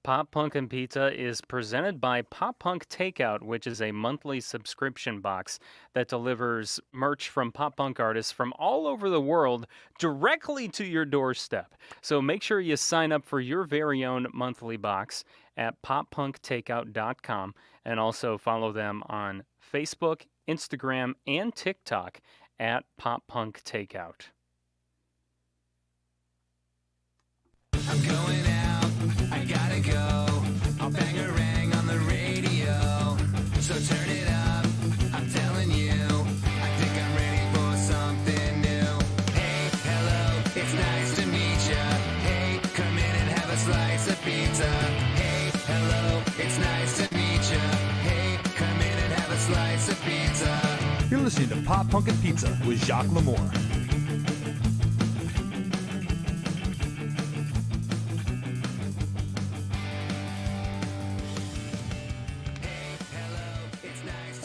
Pop Punk and Pizza is presented by Pop Punk Takeout, which is a monthly subscription box that delivers merch from pop punk artists from all over the world directly to your doorstep. So make sure you sign up for your very own monthly box at poppunktakeout.com and also follow them on Facebook, Instagram, and TikTok at Pop Punk Takeout. I'm going out, I gotta go. I'll bang a rang on the radio. So turn it up, I'm telling you. I think I'm ready for something new. Hey, hello, it's nice to meet ya. Hey, come in and have a slice of pizza. Hey, hello, it's nice to meet ya. Hey, come in and have a slice of pizza. You're listening to Pop Punk and Pizza with Jacques Lamour.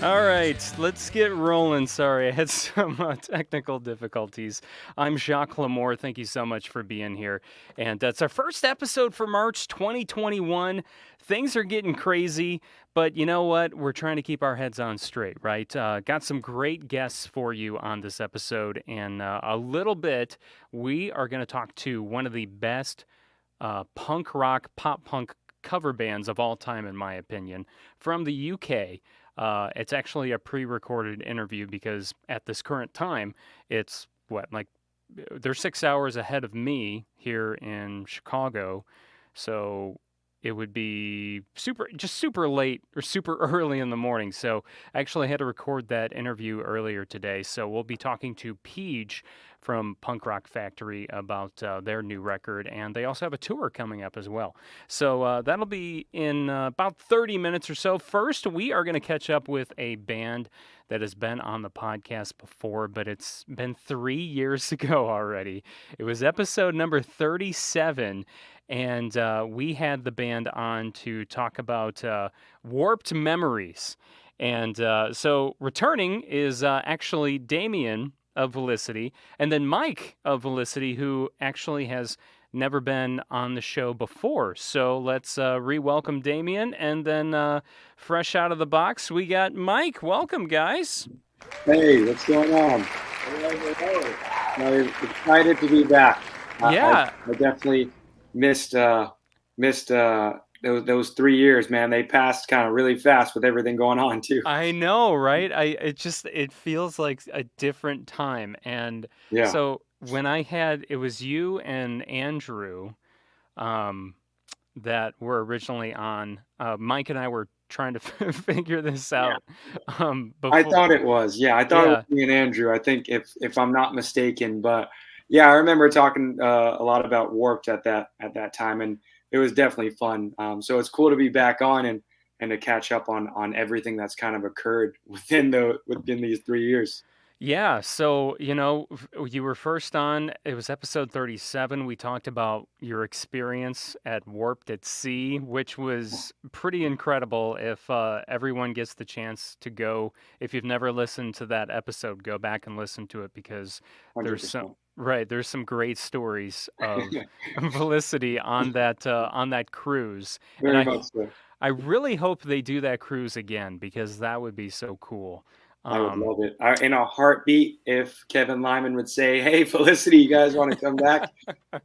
All right, let's get rolling. Sorry, I had some technical difficulties. I'm Jacques Lamour. Thank you so much for being here. And that's our first episode for March 2021. Things are getting crazy, but you know what? We're trying to keep our heads on straight, right? Got some great guests for you on this episode. And a little bit, we are going to talk to one of the best punk rock, pop punk cover bands of all time, in my opinion, from the UK. It's actually a pre-recorded interview because at this current time, it's they're 6 hours ahead of me here in Chicago. So it would be super late or super early in the morning. So I actually had to record that interview earlier today. So we'll be talking to Peach from Punk Rock Factory about their new record, and they also have a tour coming up as well. So that'll be in about 30 minutes or so. First, we are going to catch up with a band that has been on the podcast before, but it's been 3 years ago already. It was episode number 37, and we had the band on to talk about Warped Memories. And so returning is actually Damien of Felicity, and then Mike of Felicity, who actually has never been on the show before. So let's re-welcome Damien, and then fresh out of the box, we got Mike. Welcome, guys. Hey, what's going on? I'm excited to be back. Yeah. I definitely missed those 3 years, man. They passed kind of really fast with everything going on too. I know, right? It feels like a different time. And Yeah. so when it was you and Andrew that were originally on. Mike and I were trying to figure this out. Before. I thought it was. Yeah, I thought it was me and Andrew. I think if I'm not mistaken, but yeah, I remember talking a lot about Warped at that time, and it was definitely fun. So it's cool to be back on and to catch up on everything that's kind of occurred within these 3 years. Yeah, so, you were first on, it was episode 37. We talked about your experience at Warped at Sea, which was pretty incredible. If everyone gets the chance to go, if you've never listened to that episode, go back and listen to it, because 100%. there's some great stories of Felicity on that cruise. Very much so. I really hope they do that cruise again, because that would be so cool. I would love it. In a heartbeat, if Kevin Lyman would say, "Hey, Felicity, you guys want to come back?"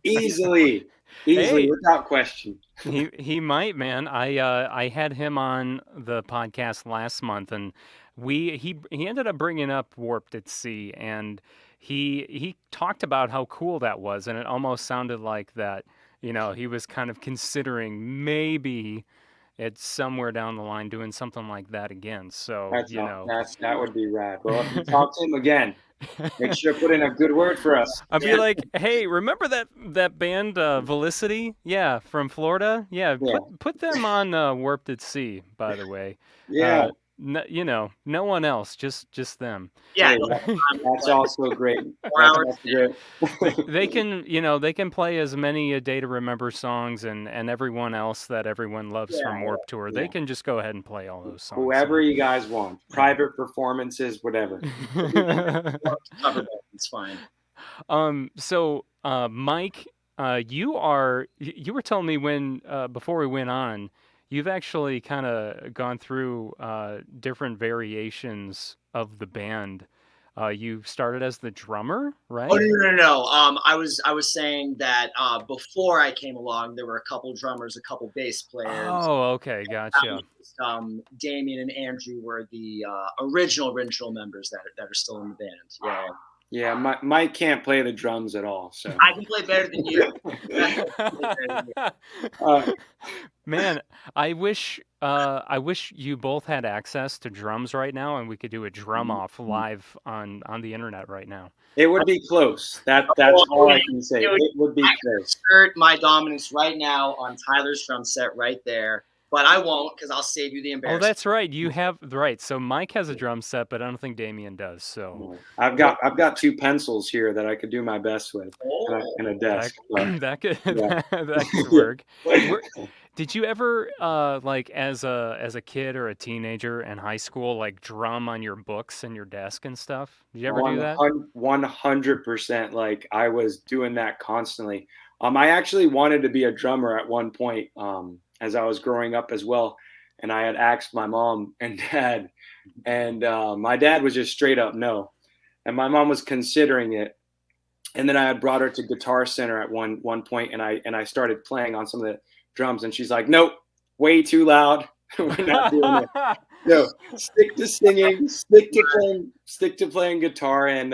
Easily, Hey, without question. he might, man. I had him on the podcast last month, and he ended up bringing up Warped at Sea, and he talked about how cool that was, and it almost sounded like that. He was kind of considering maybe it's somewhere down the line doing something like that again. So that would be rad. Well, if you talk to him again, make sure to put in a good word for us. I'd be like, hey, remember that band Felicity? Yeah, from Florida. Yeah, put them on Warped at Sea. By the way. Yeah. No one else, just them. Yeah, that's also great. They can play as many A Day to Remember songs and everyone else that everyone loves from Warped Tour. They can just go ahead and play all those songs. Whoever you guys want, private performances, whatever. It's fine. So Mike you were telling me when before we went on, you've actually kind of gone through different variations of the band. You started as the drummer, Oh right? no. I was saying that before I came along, there were a couple drummers, a couple bass players. Oh, okay, gotcha. Damien and Andrew were the original members that are still in the band. Yeah, Yeah, Mike can't play the drums at all. So I can play better than you. uh, Man, I wish you both had access to drums right now, and we could do a drum off live on the internet right now. it would be close. That's all I can say. It would be I close. assert my dominance right now on Tyler's drum set right there, but I won't because I'll save you the Oh, embarrassment. that's right. You have right. So Mike has a drum set, but I don't think Damien does. So I've got two pencils here that I could do my best with, and a desk. that could Yeah. that could work. Did you ever like as a kid or a teenager in high school like drum on your books and your desk and stuff? Did you ever do that? 100%. Like I was doing that constantly. I actually wanted to be a drummer at one point as I was growing up as well, and I had asked my mom and dad, and my dad was just straight up no, and my mom was considering it, and then I had brought her to Guitar Center at one point, and I started playing on some of the drums, and she's like, nope, way too loud. We're not doing it. No, stick to singing, stick to playing guitar, and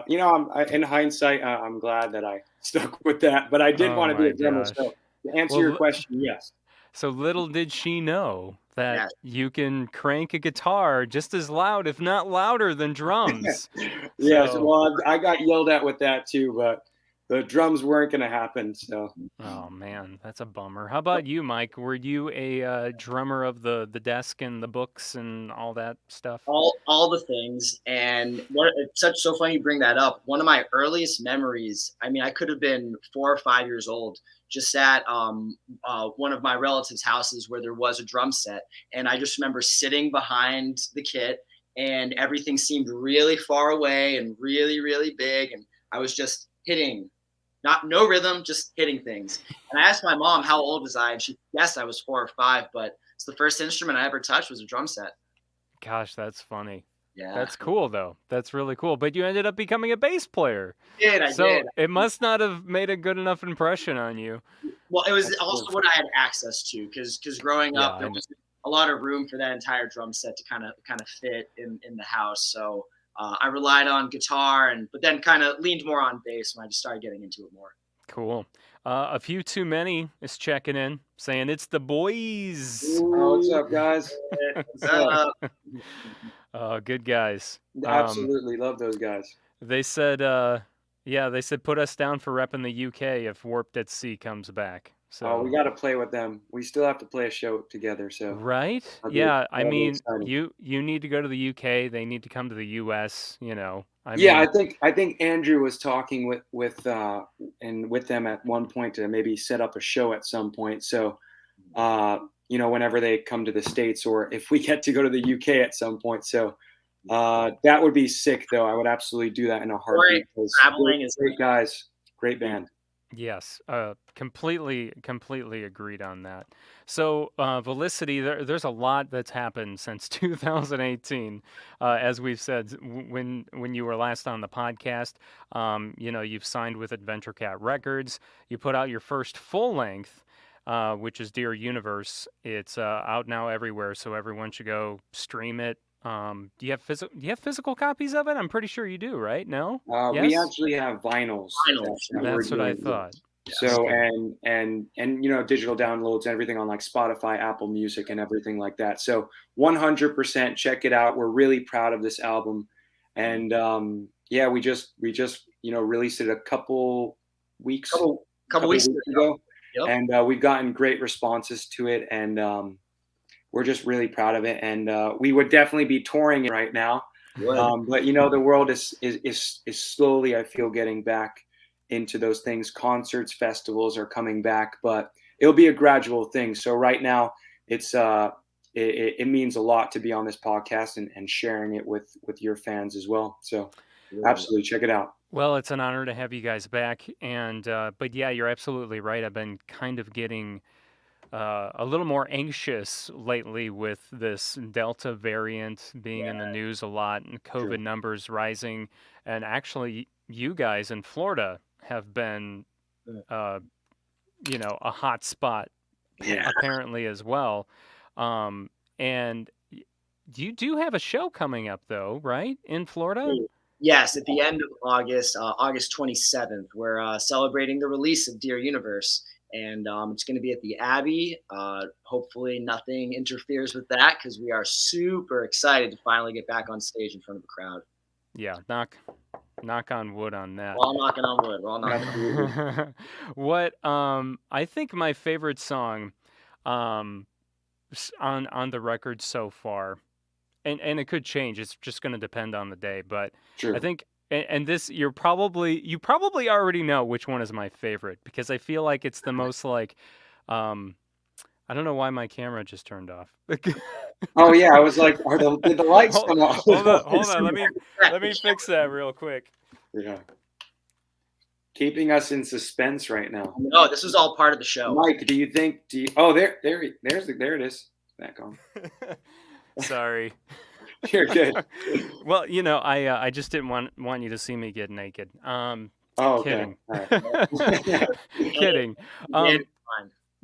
you know, in hindsight, I'm glad that I stuck with that. But I did Oh want to be my a drummer. gosh. So to answer Well, your question, yes. So little did she know that Yes. you can crank a guitar just as loud, if not louder, than drums. Yes. So- Well, I got yelled at with that too, but the drums weren't going to happen. So Oh man, that's a bummer. How about you, Mike? Were you a drummer of the desk and the books and all that stuff? all the things. And it's so funny you bring that up. One of my earliest memories, I mean, I could have been 4 or 5 years old, just at one of my relatives' houses where there was a drum set, and I just remember sitting behind the kit, and everything seemed really far away and really big, and I was just hitting, no rhythm, just hitting things. And I asked my mom how old was I, and she guessed I was 4 or 5, but it's the first instrument I ever touched was a drum set. Gosh, that's funny. Yeah, That's cool though. That's really cool. But you ended up becoming a bass player. I So did. it must not have made a good enough impression on you. Well, it was That's also cool. what I had access to, because growing Yeah, up, there I know. wasn't a lot of room for that entire drum set to kind of fit in the house. So I relied on guitar, but then kind of leaned more on bass when I just started getting into it more. Cool. A few too many is checking in, saying it's the boys. oh, what's up, guys? Good guys. Absolutely love those guys. They said, they said put us down for repping the UK if Warped at Sea comes back. So Oh, we got to play with them. We still have to play a show together. So right? That'll be- Yeah, I that'll be mean, exciting. you need to go to the UK. They need to come to the US. You know, yeah, mean, I think Andrew was talking with them at one point to maybe set up a show at some point. So, you know, whenever they come to the States, or if we get to go to the UK at some point. So, that would be sick, though. I would absolutely do that in a heartbeat. because traveling is great guys, great band. yes, completely agreed on that. So, Felicity, there's a lot that's happened since 2018. As we've said, when you were last on the podcast, you know, you've signed with Adventure Cat Records. You put out your first full length, which is Dear Universe. It's out now everywhere, so everyone should go stream it. Do you have physical copies of it? I'm pretty sure you do, right? No? We Yes? actually have vinyls. that we're That's what I doing. thought. So Okay. and you know, digital downloads and everything on like Spotify, Apple Music, and everything like that. So 100% check it out. We're really proud of this album, and yeah, we just you know, released it a couple weeks couple weeks ago, Yep. and we've gotten great responses to it, and we're just really proud of it. And we would definitely be touring it right now, but you know, the world is slowly, I feel, getting back into those things. Concerts, festivals are coming back, but it'll be a gradual thing. So right now, it's it means a lot to be on this podcast and sharing it with your fans as well. So Absolutely, check it out. Well, it's an honor to have you guys back, and but yeah, you're absolutely right. I've been kind of getting a little more anxious lately with this Delta variant being in the news a lot and Sure. COVID numbers rising. And actually, you guys in Florida have been, uh, a hot spot Yeah. apparently as well. Um, and you do have a show coming up, though, right? In Florida? Yes, at the end of August, August 27th, we're celebrating the release of Dear Universe, and it's going to be at the Abbey. Hopefully, nothing interferes with that because we are super excited to finally get back on stage in front of a crowd. Yeah, knock on wood on that. We're all knocking on wood. We're all knocking on wood. What I think my favorite song on the record so far, and it could change. It's just going to depend on the day, but Sure. I think and this you probably already know which one is my favorite because I feel like it's the most like I don't know why my camera just turned off. Oh yeah, I was like, did the lights hold, come off? hold on. Let me fix that real quick. Yeah. Keeping us in suspense right now. No, this was all part of the show. Mike, do you think? Oh, there it is. Back on. Sorry. You're good. Well, I just didn't want you to see me get naked. Oh, okay. Kidding. Kidding. Fine.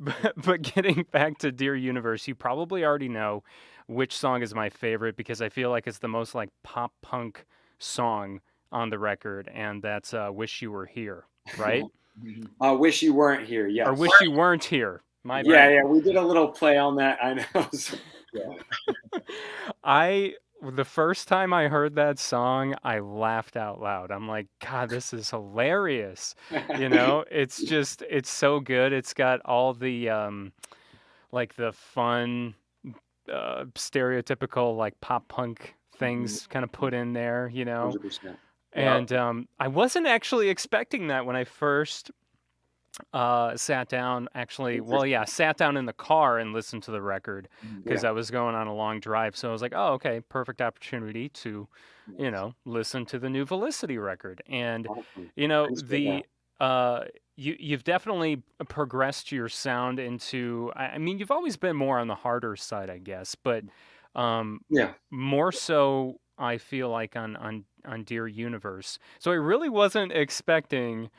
But getting back to Dear Universe, you probably already know which song is my favorite because I feel like it's the most like pop punk song on the record, and that's "Wish You Were Here," right? Wish You Weren't Here. Yes. Or "Wish You Weren't Here." My bad. Yeah, we did a little play on that. I know. The first time I heard that song, I laughed out loud. I'm like, God, this is hilarious. It's so good. It's got all the like the fun stereotypical like pop punk things kind of put in there, 100%. And I wasn't actually expecting that when I first sat down sat down in the car and listened to the record because I was going on a long drive. So I was like, oh, okay, perfect opportunity to, listen to the new Felicity record. And, you've definitely progressed your sound into, I mean, you've always been more on the harder side, I guess, but more so I feel like on Dear Universe. So I really wasn't expecting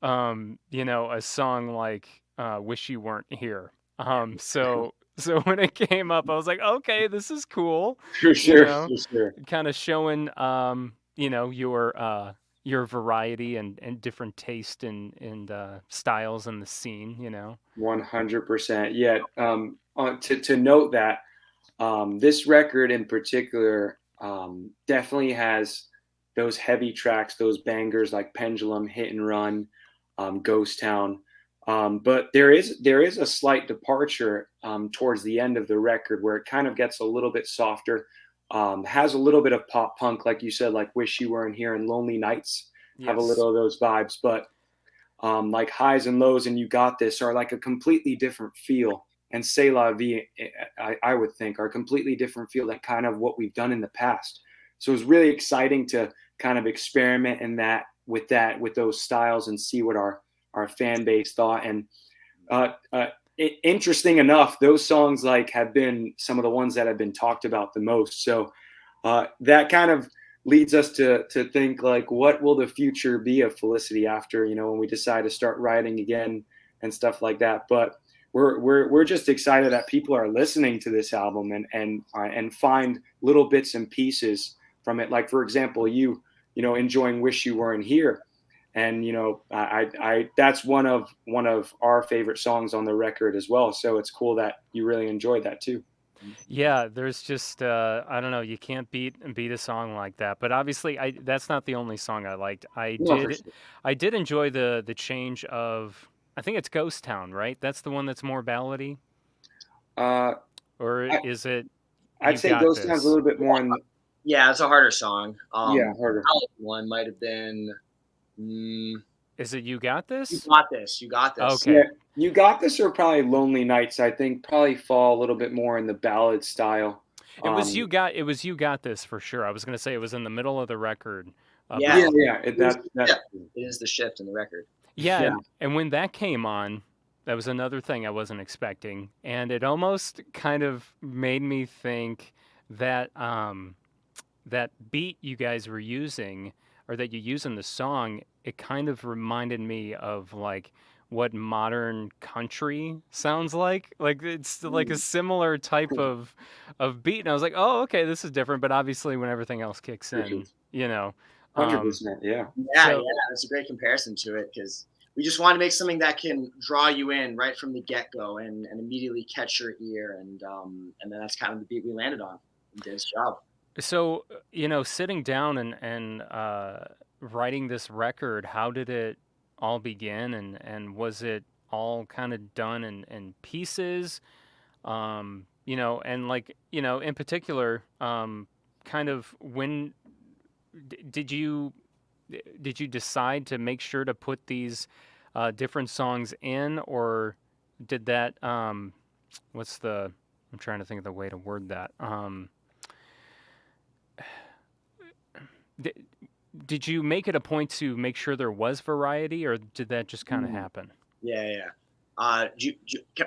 a song like Wish You Weren't Here. So when it came up, I was like, okay, this is cool. For sure. For sure. Kind of showing your variety and different taste and styles in the scene, 100%. Yeah. To note that this record in particular definitely has those heavy tracks, those bangers like Pendulum, Hit and Run, Ghost Town. But there is a slight departure towards the end of the record where it kind of gets a little bit softer, has a little bit of pop punk, like you said, like Wish You Weren't Here and Lonely Nights have a little of those vibes. But like Highs and Lows and You Got This are like a completely different feel. And C'est La Vie, I would think, are a completely different feel than kind of what we've done in the past. So it was really exciting to kind of experiment in that with those styles and see what our fan base thought. And interesting enough, those songs like have been some of the ones that have been talked about the most. So that kind of leads us to think like, what will the future be of Felicity after, when we decide to start writing again and stuff like that. But we're just excited that people are listening to this album and find little bits and pieces from it. Like, for example, you enjoying Wish You Weren't Here. And, I that's one of our favorite songs on the record as well. So it's cool that you really enjoyed that too. Yeah, there's just I don't know, you can't beat a song like that. But obviously that's not the only song I liked. I did enjoy the change of, I think it's Ghost Town, right? That's the one that's more ballady? Or is it I'd say Ghost Town's a little bit more Yeah, it's a harder song. Harder. One might have been. Is it You Got This? You Got This. You Got This. Okay. Yeah, You Got This or probably Lonely Nights, I think, probably fall a little bit more in the ballad style. It was You Got This for sure. I was going to say it was in the middle of the record. Yeah. Yeah, yeah. Yeah. It is the shift in the record. Yeah, Yeah. and when that came on, that was another thing I wasn't expecting, and it almost kind of made me think that that beat you guys were using, or that you use in the song, it kind of reminded me of like what modern country sounds like. Like it's like a similar type of beat, and I was like, oh, okay, this is different. But obviously, when everything else kicks in, you know, um, 100%. Yeah. Yeah, so that's a great comparison to it because we just want to make something that can draw you in right from the get go and immediately catch your ear, and then that's kind of the beat we landed on. And did his job. So, sitting down and writing this record, how did it all begin, and was it all kind of done in pieces? And like, in particular, kind of when did you decide to make sure to put these different songs in, or did that what's the I'm trying to think of the way to word that. Did, did you make it a point to make sure there was variety, or did that just kind of Mm. happen? Yeah, yeah.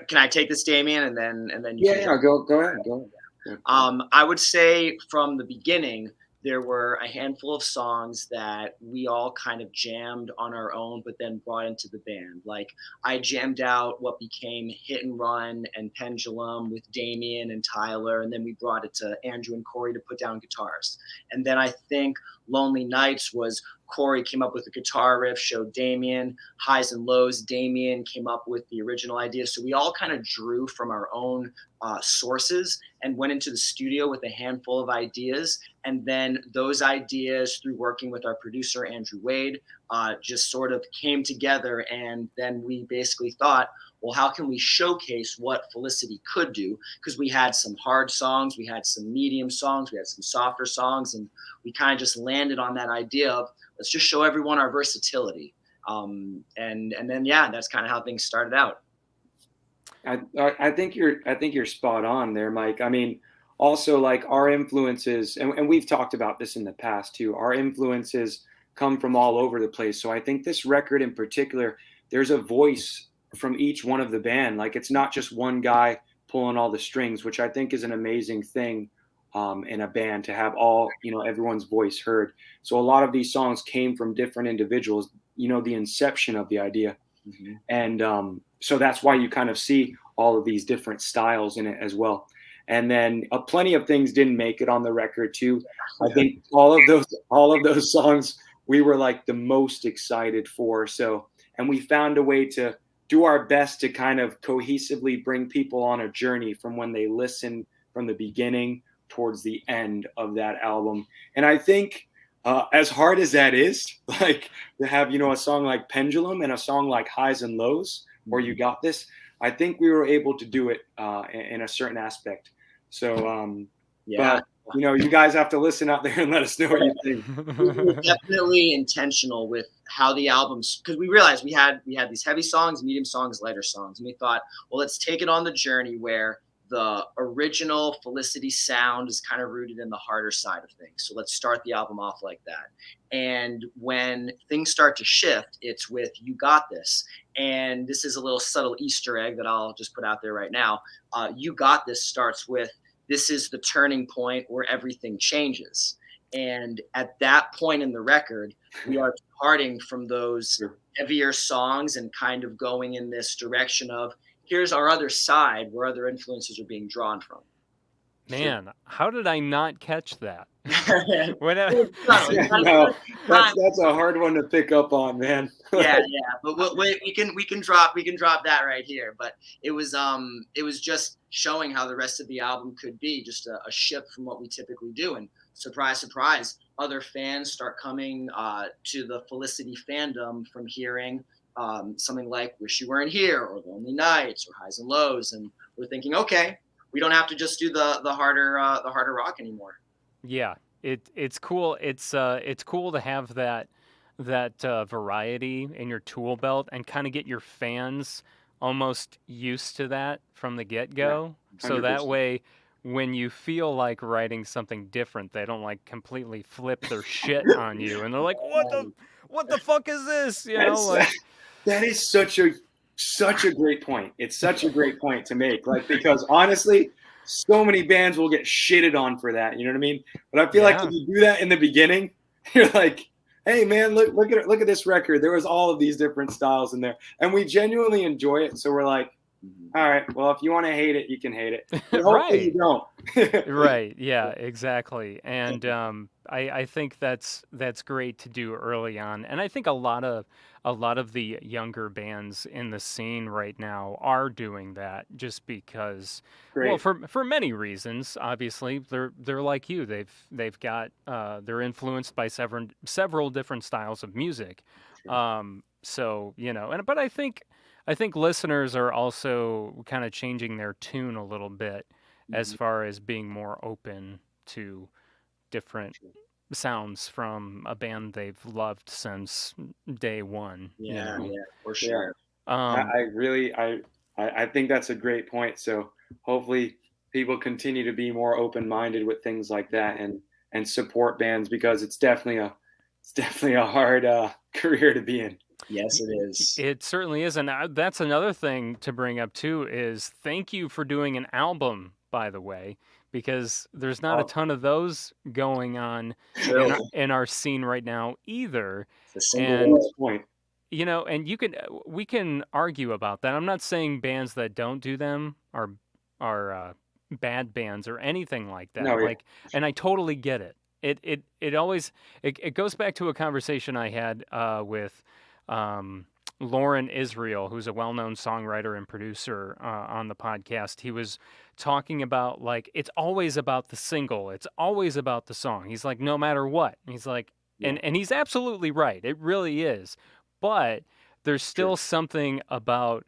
Can I take this, Damien, and then you Yeah, can. yeah. Go ahead. Go ahead. I would say from the beginning, there were a handful of songs that we all kind of jammed on our own, but then brought into the band. Like I jammed out what became Hit and Run and Pendulum with Damien and Tyler, and then we brought it to Andrew and Corey to put down guitars. And then I think Lonely Nights was Corey came up with a guitar riff, showed Damien. Highs and Lows, Damien came up with the original idea. So we all kind of drew from our own sources and went into the studio with a handful of ideas. And then those ideas, through working with our producer, Andrew Wade, just sort of came together. And then we basically thought, well, how can we showcase what Felicity could do? Because we had some hard songs, we had some medium songs, we had some softer songs, and we kind of just landed on that idea of let's just show everyone our versatility. And then yeah, that's kind of how things started out. I think you're spot on there, Mike. I mean, also like our influences, and we've talked about this in the past too. Our influences come from all over the place. So I think this record in particular, there's a voice from each one of the band. Like it's not just one guy pulling all the strings, which I think is an amazing thing in a band to have all everyone's voice heard. So a lot of these songs came from different individuals. The inception of the idea. Mm-hmm. And so that's why you kind of see all of these different styles in it as well. And then plenty of things didn't make it on the record too. I think all of those songs we were like the most excited for. So, and we found a way to do our best to kind of cohesively bring people on a journey from when they listen from the beginning towards the end of that album. And I think as hard as that is, like to have, a song like Pendulum and a song like Highs and Lows, or You Got This, I think we were able to do it in a certain aspect. So, Yeah. but, you guys have to listen out there and let us know what you think. We were definitely intentional with how the albums, because we realized we had these heavy songs, medium songs, lighter songs, and we thought, well, let's take it on the journey where the original Felicity sound is kind of rooted in the harder side of things. So let's start the album off like that. And when things start to shift, it's with You Got This. And this is a little subtle Easter egg that I'll just put out there right now. You Got This starts with, this is the turning point where everything changes. And at that point in the record, we are departing from those heavier songs and kind of going in this direction of, here's our other side where other influences are being drawn from. Man, how did I not catch that? No, that's a hard one to pick up on, man. Yeah, but we can drop that right here. But it was just showing how the rest of the album could be just a shift from what we typically do. And surprise, surprise, other fans start coming to the Felicity fandom from hearing something like Wish You Weren't Here or Lonely Nights or Highs and Lows, and we're thinking, okay, we don't have to just do the harder rock anymore. Yeah, it's cool. It's cool to have that variety in your tool belt and kind of get your fans almost used to that from the get-go. So that 100%. way when you feel like writing something different, they don't like completely flip their shit on you, and they're like, what the fuck is this? You know, That's like that is such a great point. It's such a great point to make. Like, because honestly, so many bands will get shitted on for that. You know what I mean? But I feel like Yeah. if you do that in the beginning, you're like, hey man, look at this record. There was all of these different styles in there. And we genuinely enjoy it. So we're like, all right, well, if you want to hate it, you can hate it. But hopefully you Right. don't. Right. Yeah, exactly. And I think that's great to do early on. And I think a lot of the younger bands in the scene right now are doing that just because, well, Great. for many reasons. Obviously, they're like you. They've got they're influenced by several different styles of music. So, you know, and but I think listeners are also kind of changing their tune a little bit as far as being more open to different sounds from a band they've loved since day one. You Yeah, know, yeah, for Yeah. sure. um, I really I think that's a great point. So hopefully people continue to be more open minded with things like that and support bands because it's definitely a hard career to be in. Yes, it is. it certainly is, and that's another thing to bring up too. Is thank you for doing an album, by the way, because there's not a Oh, ton of those going on True. in our scene right now either. It's a single And word. point. you know, and we can argue about that. I'm not saying bands that don't do them are bad bands or anything like No, that. yeah, Like, and I totally get it. It always it goes back to a conversation I had with um, Lauren Israel, who's a well-known songwriter and producer on the podcast. He was talking about like it's always about the single. It's always about the song. He's like, no matter what. He's like, yeah, and he's absolutely right. It really is. But there's true. still something about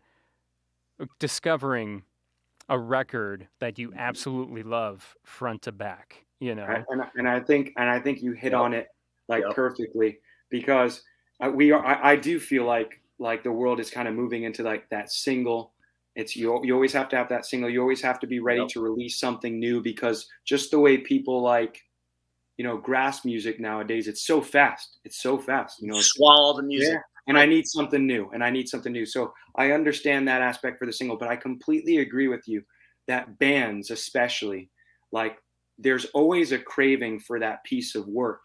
discovering a record that you absolutely love front to back, you know? And I think you hit Yep. on it like Yep. perfectly because I do feel like the world is kind of moving into like that single. It's you always have to have that single. You always have to be ready Yep. to release something new because just the way people like grasp music nowadays, it's so fast. It's so fast. Swallow the music. Yeah. And I need something new. And I need something new. So I understand that aspect for the single, but I completely agree with you that bands, especially, like there's always a craving for that piece of work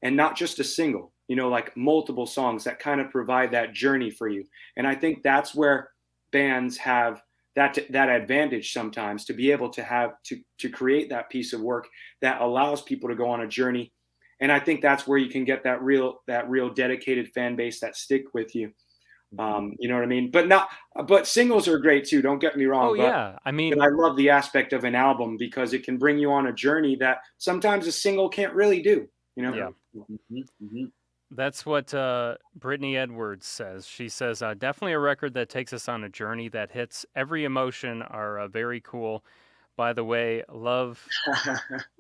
and not just a single, like multiple songs that kind of provide that journey for you. And I think that's where bands have that advantage sometimes to be able to have to create that piece of work that allows people to go on a journey. And I think that's where you can get that real dedicated fan base that stick with you. You know what I mean? But singles are great too. Don't get me wrong. Oh yeah. I mean, But I love the aspect of an album because it can bring you on a journey that sometimes a single can't really do. yeah. That's what Brittany Edwards says. She says, definitely a record that takes us on a journey that hits every emotion are very cool. By the way, love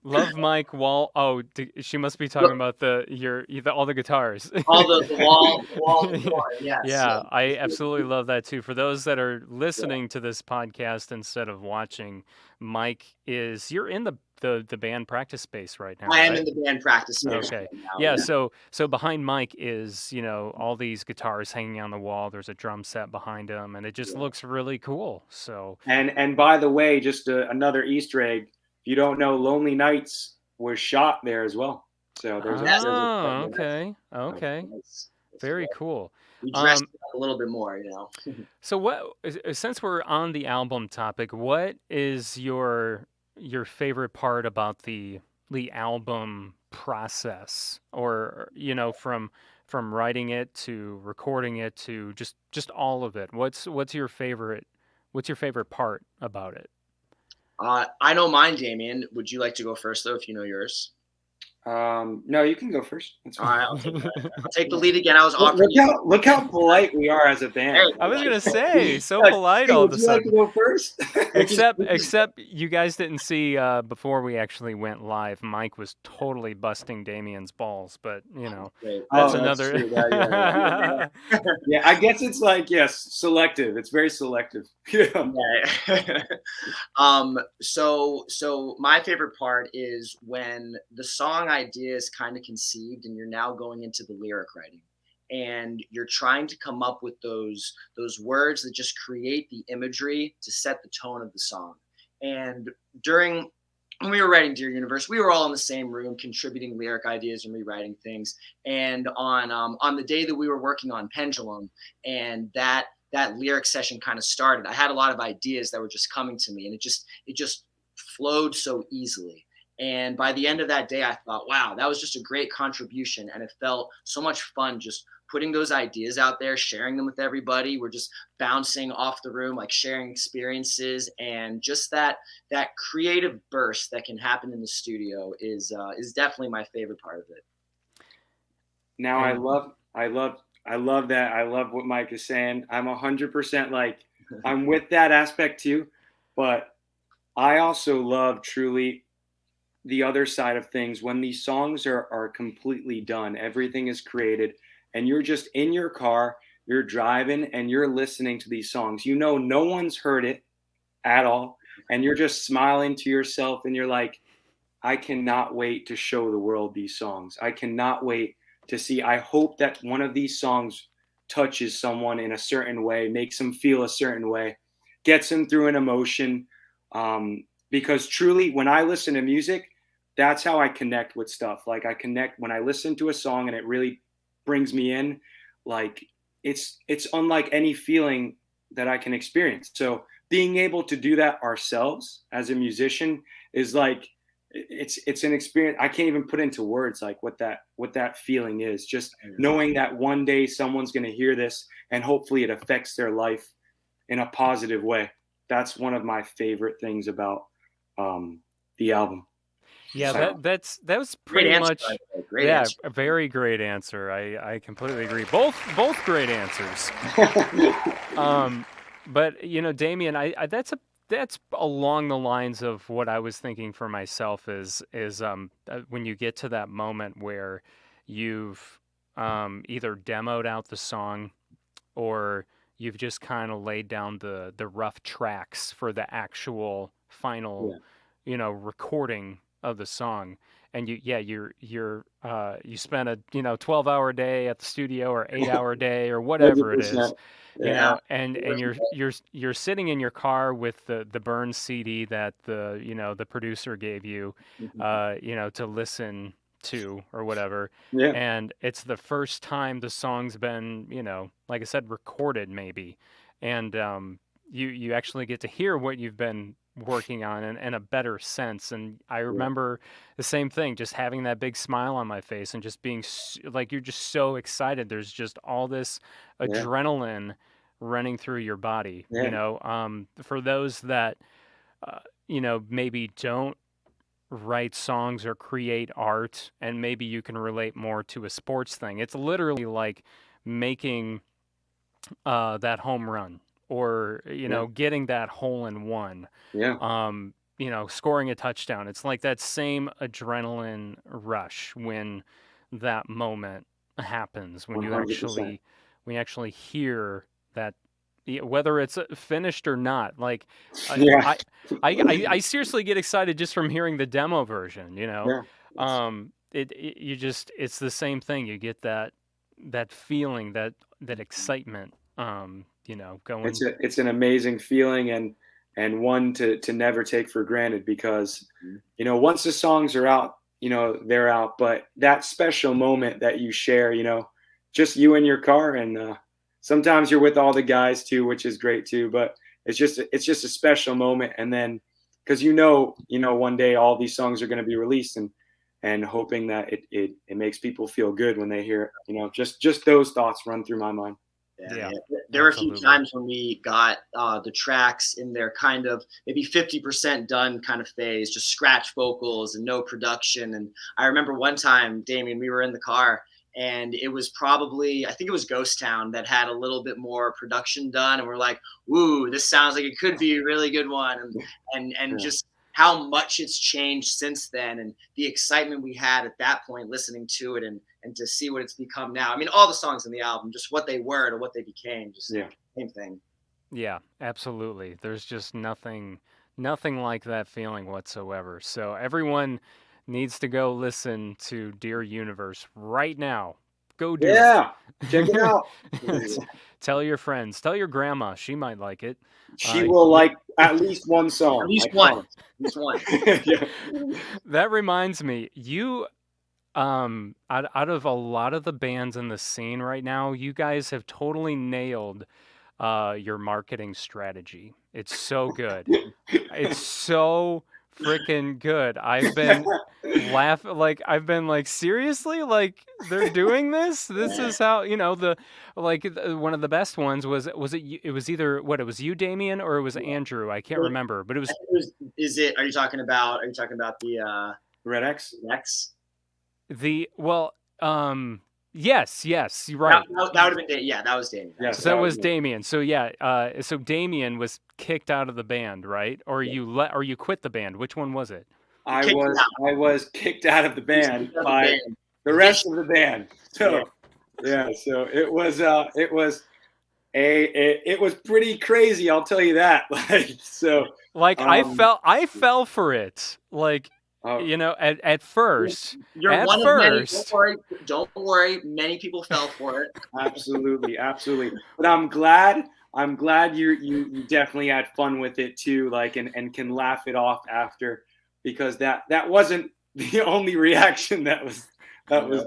Mike Wall. Oh, she must be talking about all the guitars. All the wall. Yes. Yeah, I absolutely love that too. For those that are listening to this podcast instead of watching, Mike you're in the band practice space right now, I am right? in the band practice space Okay. right now. Yeah, so behind Mike is, all these guitars hanging on the wall. There's a drum set behind him and it just looks really cool. So And by the way, just another Easter egg. If you don't know, Lonely Nights was shot there as well. So there's okay. Okay. That's Very cool. cool. We dressed it up a little bit more, So since we're on the album topic, what is your favorite part about the album process, or from writing it to recording it to just all of it? What's your favorite part about it? I know mine, Damien. Would you like to go first, though, if you know yours? No, you can go first. That's All fine. right, I'll take the lead again. I was offering Look how polite we are as a band. Hey, I was gonna say, so Like, polite hey, all would of a you like to sudden. go first? Except you guys didn't see before we actually went live. Mike was totally busting Damien's balls, but great. that's Oh, that's another. true. Yeah, I guess it's like, yes, selective. It's very selective. Yeah. Yeah. So my favorite part is when the song idea is kind of conceived and you're now going into the lyric writing and you're trying to come up with those words that just create the imagery to set the tone of the song. And during when we were writing Dear Universe, we were all in the same room contributing lyric ideas and rewriting things. And on the day that we were working on Pendulum and that lyric session kind of started, I had a lot of ideas that were just coming to me, and it just flowed so easily. And by the end of that day, I thought, wow, that was just a great contribution, and it felt so much fun just putting those ideas out there, sharing them with everybody. We're just bouncing off the room, like sharing experiences, and just that creative burst that can happen in the studio is definitely my favorite part of it. Now I love that. I love what Mike is saying. I'm 100% like, I'm with that aspect too, but I also love truly the other side of things when these songs are completely done, everything is created, and you're just in your car, you're driving, and you're listening to these songs. No one's heard it at all, and you're just smiling to yourself, and you're like, I cannot wait to show the world these songs. I cannot wait to see. I hope that one of these songs touches someone in a certain way, makes them feel a certain way, gets them through an emotion. Because truly, when I listen to music, that's how I connect with stuff. Like, I connect when I listen to a song and it really brings me in. Like, it's unlike any feeling that I can experience. So being able to do that ourselves as a musician is like, it's an experience I can't even put into words, like what that feeling is. Just knowing that one day someone's going to hear this and hopefully it affects their life in a positive way. That's one of my favorite things about the album. Yeah, So, that was Great pretty answer. much. Great Yeah, answer. a very great answer. I completely agree. Both great answers. But Damien, that's along the lines of what I was thinking for myself is when you get to that moment where you've either demoed out the song or you've just kind of laid down the rough tracks for the actual final, recording of the song. And you spent a 12-hour day at the studio or 8-hour day or whatever it is, 100%. and you're sitting in your car with the Burns CD that the producer gave you, to listen to or whatever. Yeah. And it's the first time the song's been, like I said, recorded maybe. And you actually get to hear what you've been working on in a better sense. And I remember the same thing, just having that big smile on my face and just being like, you're just so excited. There's just all this adrenaline running through your body, for those that, maybe don't write songs or create art, and maybe you can relate more to a sports thing. It's literally like making that home run or getting that hole in one, scoring a touchdown. It's like that same adrenaline rush when that moment happens, when you 100%. actually hear that, whether it's finished or not. Like, Yeah. I seriously get excited just from hearing the demo version. It's the same thing. You get that feeling, that excitement. Going. It's an amazing feeling, and one to never take for granted, because once the songs are out, they're out, but that special moment that you share, just you in your car, and sometimes you're with all the guys too, which is great too, but it's just a special moment. And then because one day all these songs are going to be released, and hoping that it makes people feel good when they hear it, just those thoughts run through my mind. Yeah, There were a few absolutely. times when we got the tracks in their kind of maybe 50% done kind of phase, just scratch vocals and no production. And I remember one time, Damien, we were in the car and it was probably, I think it was Ghost Town that had a little bit more production done. And we're like, ooh, this sounds like it could be a really good one. And just how much it's changed since then and the excitement we had at that point listening to it and to see what it's become now. I mean, all the songs in the album, just what they were to what they became, just same thing. Yeah, absolutely. There's just nothing like that feeling whatsoever. So everyone needs to go listen to Dear Universe right now. Go do Yeah, check it out. it. Tell your friends. Tell your grandma. She might like it. She will like at least one song. At least I one. promise. At least one. Yeah. That reminds me, you out of a lot of the bands in the scene right now, you guys have totally nailed your marketing strategy. It's so good. It's so freaking good. I've been I've been like, seriously, like they're doing this. This is how, one of the best ones was it it was either what, it was you, Damien, or it was Andrew. I can't remember, but it was Are you talking about the Red X? X? yes, you're right. That would have been that was Damien. Yes. So that was Damien. So yeah, so Damien was kicked out of the band, right? Or you quit the band. Which one was it? I was kicked out of the band by the rest of the band. So so it was pretty crazy, I'll tell you that. I fell for it. At first. You're at one first, of many. Don't worry. Many people fell for it. Absolutely. But I'm glad you definitely had fun with it too, and can laugh it off after, because that wasn't the only reaction that was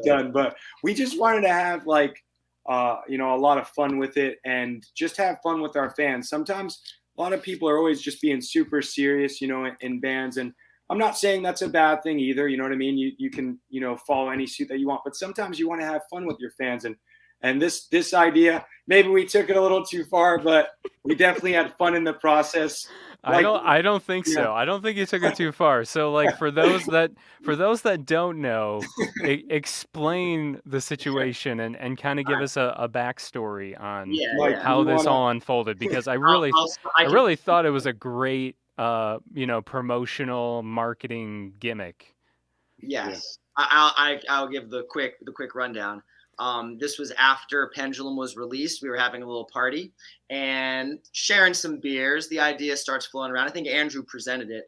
done. But we just wanted to have a lot of fun with it and just have fun with our fans. Sometimes a lot of people are always just being super serious, in bands, and I'm not saying that's a bad thing either. You know what I mean? You can, follow any suit that you want, but sometimes you want to have fun with your fans. And this idea, maybe we took it a little too far, but we definitely had fun in the process. I don't think so. I don't think you took it too far. So for those that don't know, explain the situation and kind of give us a backstory on how this all unfolded, because I really thought it was a great promotional marketing gimmick. Yes. I'll give the quick rundown. This was after Pendulum was released. We were having a little party and sharing some beers. The idea starts flowing around. I think Andrew presented it.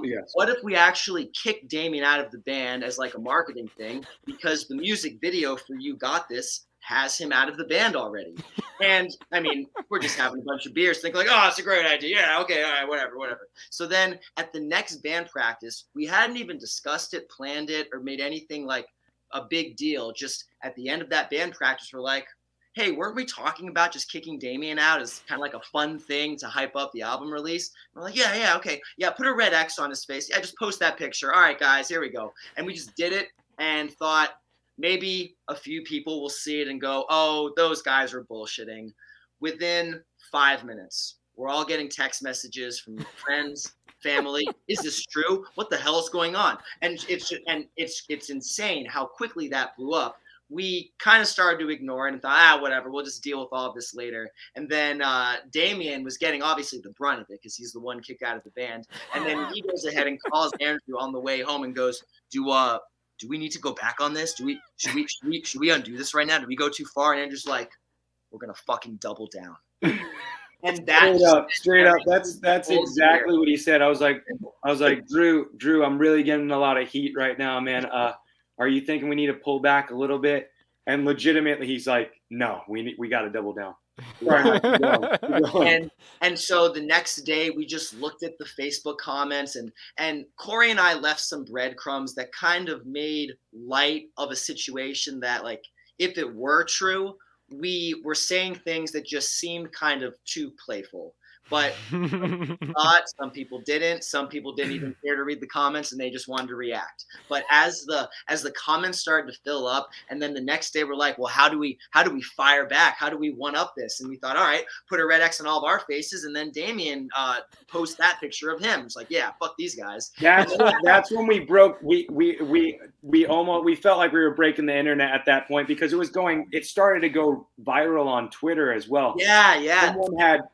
Yes. What if we actually kick Damien out of the band as like a marketing thing? Because the music video for You Got This has him out of the band already. And I mean, we're just having a bunch of beers, thinking like, oh, it's a great idea. Yeah, okay, all right, whatever. So then at the next band practice, we hadn't even discussed it, planned it, or made anything like a big deal. Just at the end of that band practice, we're like, hey, weren't we talking about just kicking Damien out as kind of like a fun thing to hype up the album release? And we're like, yeah, okay. Yeah, put a red X on his face. Yeah, just post that picture. All right, guys, here we go. And we just did it and thought maybe a few people will see it and go, oh, those guys are bullshitting. Within 5 minutes, we're all getting text messages from friends, family. Is this true? What the hell is going on? And it's insane how quickly that blew up. We kind of started to ignore it and thought, whatever, we'll just deal with all of this later. And then Damien was getting obviously the brunt of it because he's the one kicked out of the band. And then he goes ahead and calls Andrew on the way home and goes, do we need to go back on this? Should we undo this right now? Do we go too far? And Andrew's like, we're gonna fucking double down. And straight up. That's exactly what he said. I was like, Drew, I'm really getting a lot of heat right now, man. Are you thinking we need to pull back a little bit? And legitimately, he's like, no, we got to double down. And so the next day we just looked at the Facebook comments and Corey and I left some breadcrumbs that kind of made light of a situation that, like, if it were true, we were saying things that just seemed kind of too playful. But thought, some people didn't. Some people didn't even care to read the comments, and they just wanted to react. But as the comments started to fill up, and then the next day we're like, well, how do we fire back? How do we one up this? And we thought, all right, put a red X on all of our faces, and then Damien post that picture of him. It's like, yeah, fuck these guys. That's when we broke. We almost felt like we were breaking the internet at that point, because it started to go viral on Twitter as well. Yeah.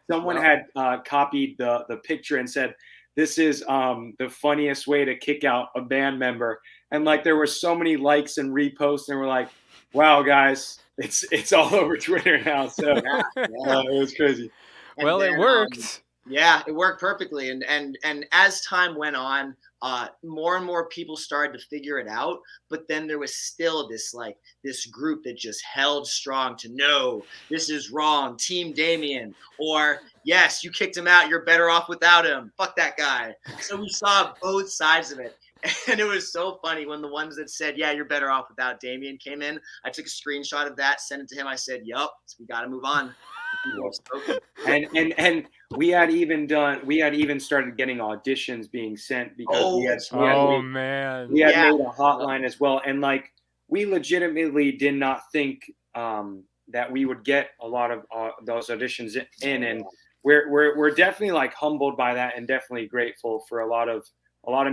Someone had copied the picture and said, "This is the funniest way to kick out a band member." And like there were so many likes and reposts, and we're like, "Wow, guys, it's all over Twitter now." So it was crazy. Well, it worked. Yeah, it worked perfectly. And as time went on, more and more people started to figure it out. But then there was still this group that just held strong to, no, this is wrong, Team Damien, or yes, you kicked him out, you're better off without him, fuck that guy. So we saw both sides of it. And it was so funny when the ones that said, yeah, you're better off without Damien came in. I took a screenshot of that, sent it to him. I said, yup, we got to move on. And we had even started getting auditions being sent, because we had made a hotline as well. And like, we legitimately did not think that we would get a lot of those auditions in. And we're definitely like humbled by that, and definitely grateful for a lot of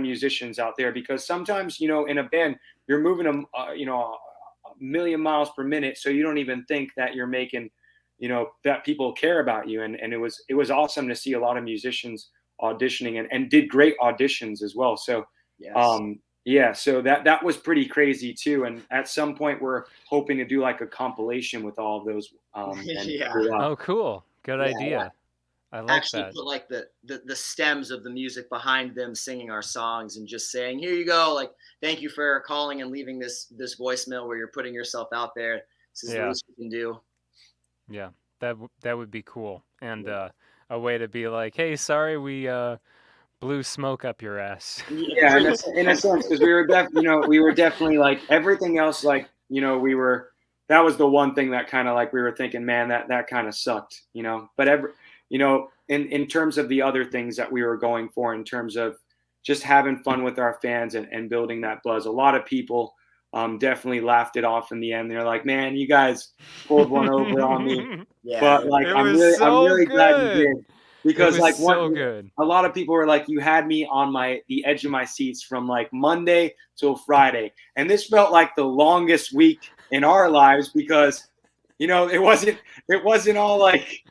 musicians out there, because sometimes, in a band, you're moving a million miles per minute, so you don't even think that you're making, that people care about you. And it was awesome to see a lot of musicians auditioning and did great auditions as well. So so that was pretty crazy too. And at some point we're hoping to do like a compilation with all of those. Oh, cool. Good idea. I like actually that. Put like the stems of the music behind them singing our songs, and just saying, here you go, like, thank you for calling and leaving this voicemail where you're putting yourself out there. This is the least we can do. Yeah, that would be cool. And a way to be like, hey, sorry we blew smoke up your ass. Yeah, in a sense, because we were definitely like everything else, like, that was the one thing that kind of like we were thinking, man, that kind of sucked, but in terms of the other things that we were going for, in terms of just having fun with our fans and building that buzz, a lot of people definitely laughed it off in the end. They're like, man, you guys pulled one over on me. But like, I'm really glad you did, because like a lot of people were like, you had me on the edge of my seats from like Monday till Friday, and this felt like the longest week in our lives, because it wasn't all like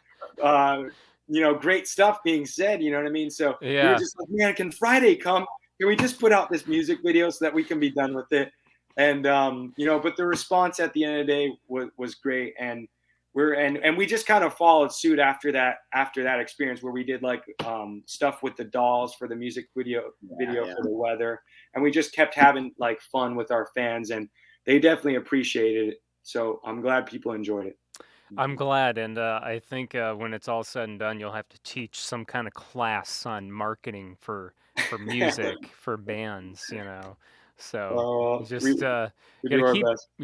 great stuff being said, you know what I mean? So we were just like, man, can Friday come? Can we just put out this music video so that we can be done with it? And but the response at the end of the day was great, and we just kind of followed suit after that experience, where we did like stuff with the dolls for the music video for the weather, and we just kept having like fun with our fans, and they definitely appreciated it. So I'm glad people enjoyed it. I'm glad, and I think when it's all said and done, you'll have to teach some kind of class on marketing for music for bands, So just you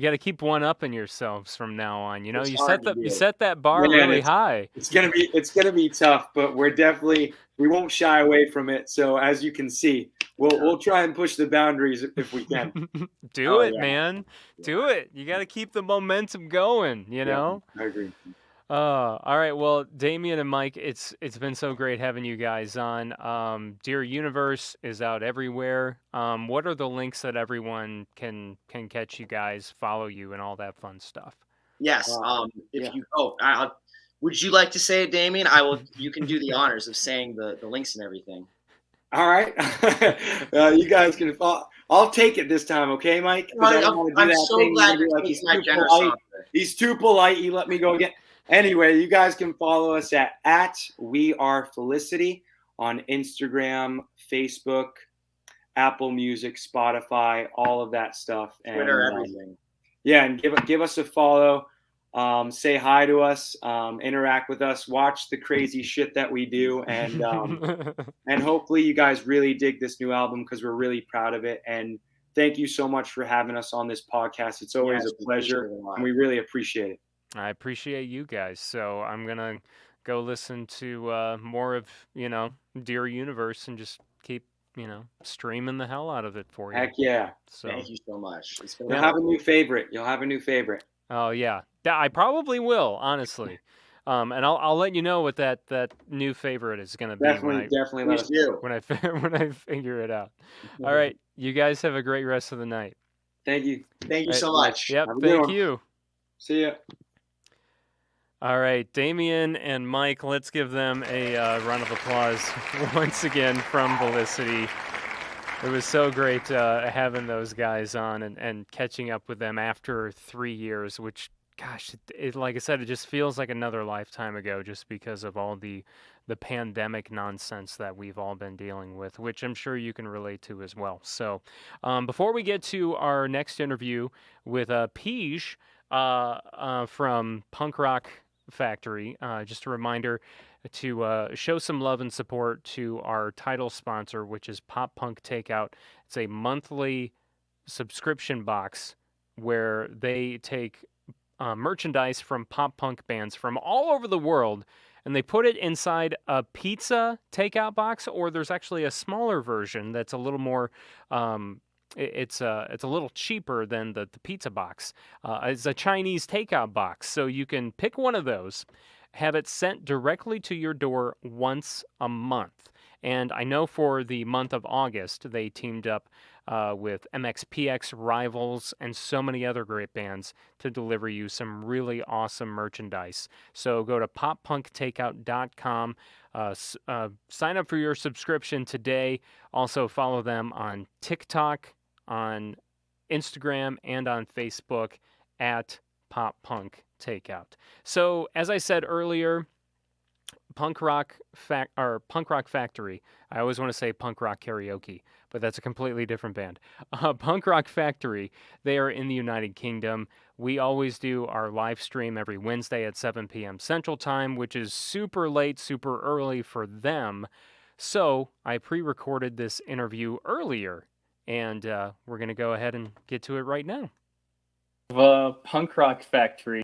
gotta keep one upping yourselves from now on. You set that bar really high. It's gonna be tough, but we won't shy away from it. So as you can see, we'll try and push the boundaries if we can. Do it, man. Do it. You got to keep the momentum going, I agree. All right. Well, Damien and Mike, it's been so great having you guys on. Dear Universe is out everywhere. What are the links that everyone can catch you guys, follow you, and all that fun stuff? Yes. Would you like to say it, Damien? You can do the honors of saying the links and everything. All right. You guys can follow. I'll take it this time, okay, Mike? I'm so glad you're taking my generous offer. He's too polite. He let me go again. Anyway, you guys can follow us at We Are Felicity on Instagram, Facebook, Apple Music, Spotify, all of that stuff. Twitter, everything. Yeah, and give us a follow. Say hi to us, interact with us, watch the crazy shit that we do, and and hopefully you guys really dig this new album, because we're really proud of it. And thank you so much for having us on this podcast. It's always a pleasure, and we really appreciate it. I appreciate you guys. So I'm gonna go listen to more of Dear Universe and just keep streaming the hell out of it for you. Heck yeah! So Thank you so much. It's been You'll have a new favorite. You'll have a new favorite. oh yeah, I probably will, honestly. And I'll let you know what that new favorite is going to be Definitely let Please us know. do. when I figure it out. All right, you guys have a great rest of the night. Thank you. Thank you Right. so much. Yep, Have a good thank one. you. See ya. All right, Damien and Mike, let's give them a round of applause once again from Felicity. It was so great having those guys on and catching up with them after 3 years, which, gosh, it like I said, it just feels like another lifetime ago just because of all the pandemic nonsense that we've all been dealing with, which I'm sure you can relate to as well. So before we get to our next interview with Peej from Punk Rock Factory, just a reminder to show some love and support to our title sponsor, which is Pop Punk Takeout. It's a monthly subscription box where they take merchandise from pop punk bands from all over the world and they put it inside a pizza takeout box, or there's actually a smaller version that's a little more it's a little cheaper than the pizza box. It's a Chinese takeout box, so you can pick one of those, have it sent directly to your door once a month. And I know for the month of August, they teamed up with MXPX, Rivals, and so many other great bands to deliver you some really awesome merchandise. So go to poppunktakeout.com, sign up for your subscription today. Also follow them on TikTok, on Instagram, and on Facebook at Pop Punk Takeout. So as I said earlier, Punk Rock Factory. I always want to say Punk Rock Karaoke, but that's a completely different band. Punk Rock Factory. They are in the United Kingdom. We always do our live stream every Wednesday at 7 p.m. Central Time, which is super late, super early for them. So I pre-recorded this interview earlier, and we're going to go ahead and get to it right now. Punk Rock Factory.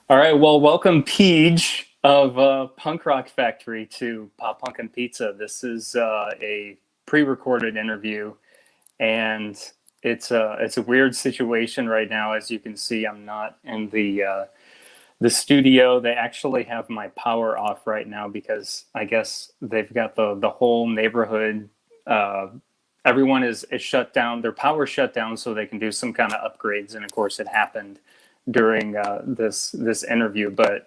All right, well, welcome Peej of Punk Rock Factory to Pop Punk and Pizza. This is a pre-recorded interview, and it's a weird situation right now. As you can see, I'm not in the studio. They actually have my power off right now because I guess they've got the whole neighborhood. Everyone is shut down. Their power shut down so they can do some kind of upgrades, and of course, it happened during this interview. But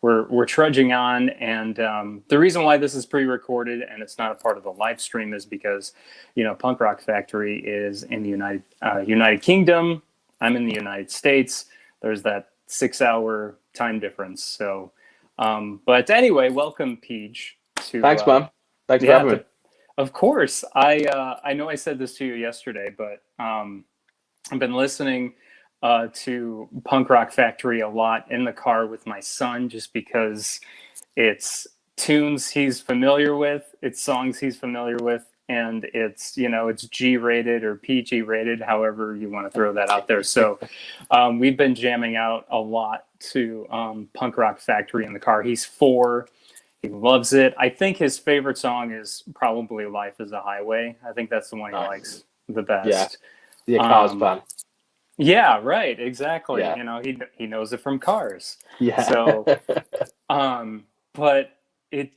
we're trudging on, and the reason why this is pre-recorded and it's not a part of the live stream is because Punk Rock Factory is in the United Kingdom. I'm in the United States. There's that 6-hour time difference. So, but anyway, welcome Peej. Thanks, man. Thanks for having me. Of course, I know I said this to you yesterday, but I've been listening to Punk Rock Factory a lot in the car with my son, just because it's tunes he's familiar with, it's songs he's familiar with, and it's it's G-rated or PG-rated, however you want to throw that out there. So we've been jamming out a lot to Punk Rock Factory in the car. He's 4. He loves it. I think his favorite song is probably Life is a Highway. I think that's the one he likes the best. Yeah, the Cars fan. Yeah, right, exactly. Yeah. He knows it from Cars. Yeah. So, but it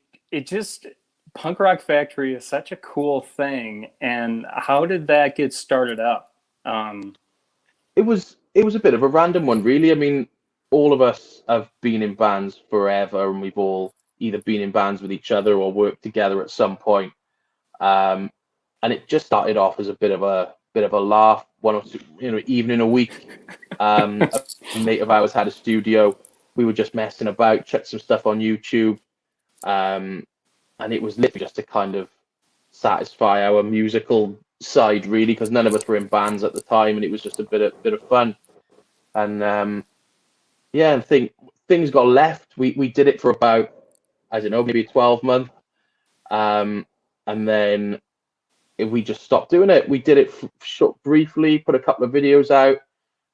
just, Punk Rock Factory is such a cool thing. And how did that get started up? It was a bit of a random one, really. I mean, all of us have been in bands forever, and we've all either been in bands with each other or worked together at some point. And it just started off as a bit of a laugh. 1 or 2 evening a week. A mate of ours had a studio. We were just messing about, checked some stuff on YouTube, and it was literally just to kind of satisfy our musical side, really, because none of us were in bands at the time, and it was just a bit of fun. And I think things got left. We did it for about, I don't know, maybe 12 months, and then we just stopped doing it. We did it briefly, put a couple of videos out,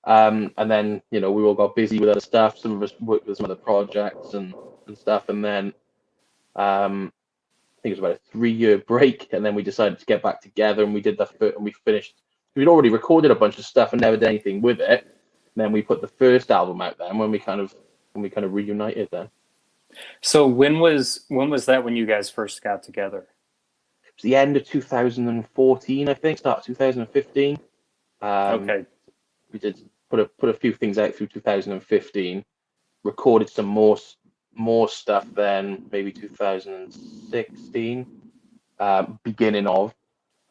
And then, we all got busy with other stuff. Some of us worked with some other projects and stuff. And then I think it was about a 3-year break. And then we decided to get back together, and we did and we finished. We'd already recorded a bunch of stuff and never did anything with it. And then we put the first album out then when we kind of reunited then. So when was that when you guys first got together? It was the end of 2014, I think, start of 2015. Okay. We did put a few things out through 2015, recorded some more stuff then, maybe 2016, beginning of,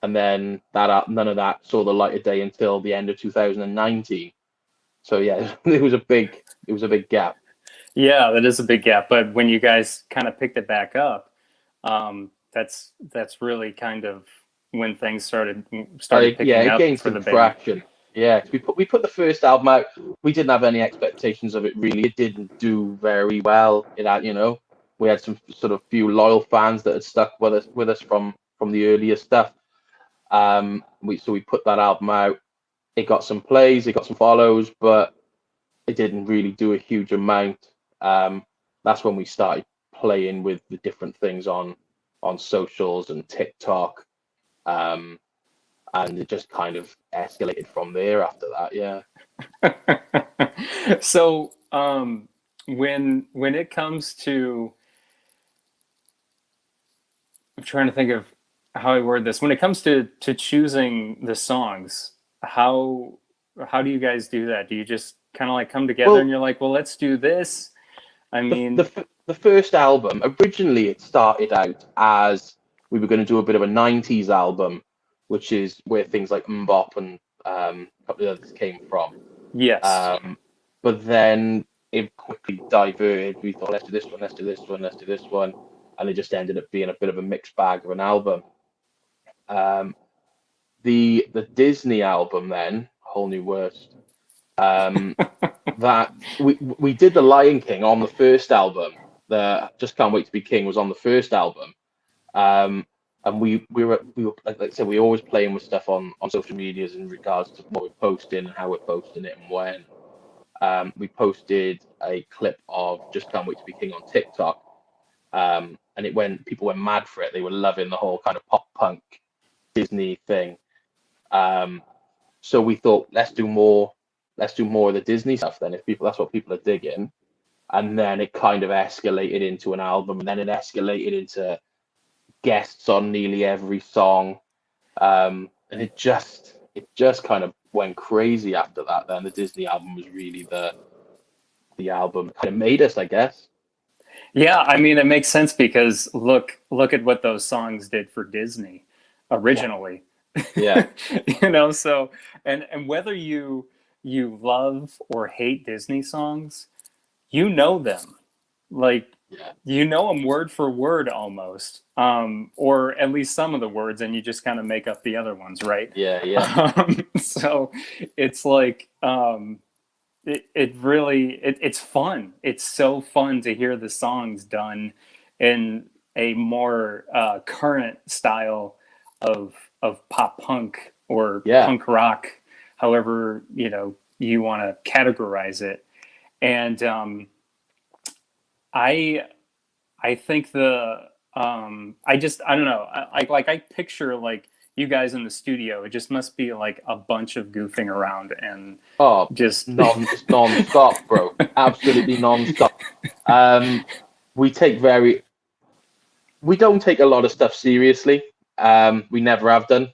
and then none of that saw the light of day until the end of 2019. So yeah, it was a big gap. Yeah, that is a big gap. But when you guys kind of picked it back up, that's really kind of when things started picking it up gained for some the band. traction. Yeah, we put the first album out. We didn't have any expectations of it really. It didn't do very well. It had, we had some sort of few loyal fans that had stuck with us from the earlier stuff. We put that album out. It got some plays, it got some follows, but it didn't really do a huge amount. That's when we started playing with the different things on socials and TikTok. And it just kind of escalated from there after that. Yeah. So when it comes to, I'm trying to think of how I word this. When it comes to choosing the songs, how do you guys do that? Do you just kind of like come together and you're like, well, let's do this? I mean, the first album, originally it started out as we were going to do a bit of a 90s album, which is where things like Mbop and a couple of others came from. Yes. But then it quickly diverted. We thought, let's do this one, let's do this one, let's do this one. And it just ended up being a bit of a mixed bag of an album. The Disney album then, Whole New Worst, that we did The Lion King on the first album. The Just Can't Wait to Be King was on the first album. And we were like I said, we were always playing with stuff on social medias in regards to what we're posting and how we're posting it and when. We posted a clip of Just Can't Wait to Be King on TikTok, and people went mad for it. They were loving the whole kind of pop punk Disney thing. So we thought, let's do more of the Disney stuff then. That's what people are digging. And then it kind of escalated into an album, and then it escalated into guests on nearly every song, and it just kind of went crazy after that. Then the Disney album was really the album kind of made us, I guess. Yeah, I mean, it makes sense because look at what those songs did for Disney originally. Yeah. So and whether you love or hate Disney songs, you know them. Like, you know them word for word almost, or at least some of the words, and you just kind of make up the other ones, right? Yeah. So it's like, it's fun. It's so fun to hear the songs done in a more current style of pop punk or punk rock, however you want to categorize it. And I think I don't know. I picture like you guys in the studio. It just must be like a bunch of goofing around and just non-stop, bro. Absolutely non-stop. We don't take a lot of stuff seriously. We never have done.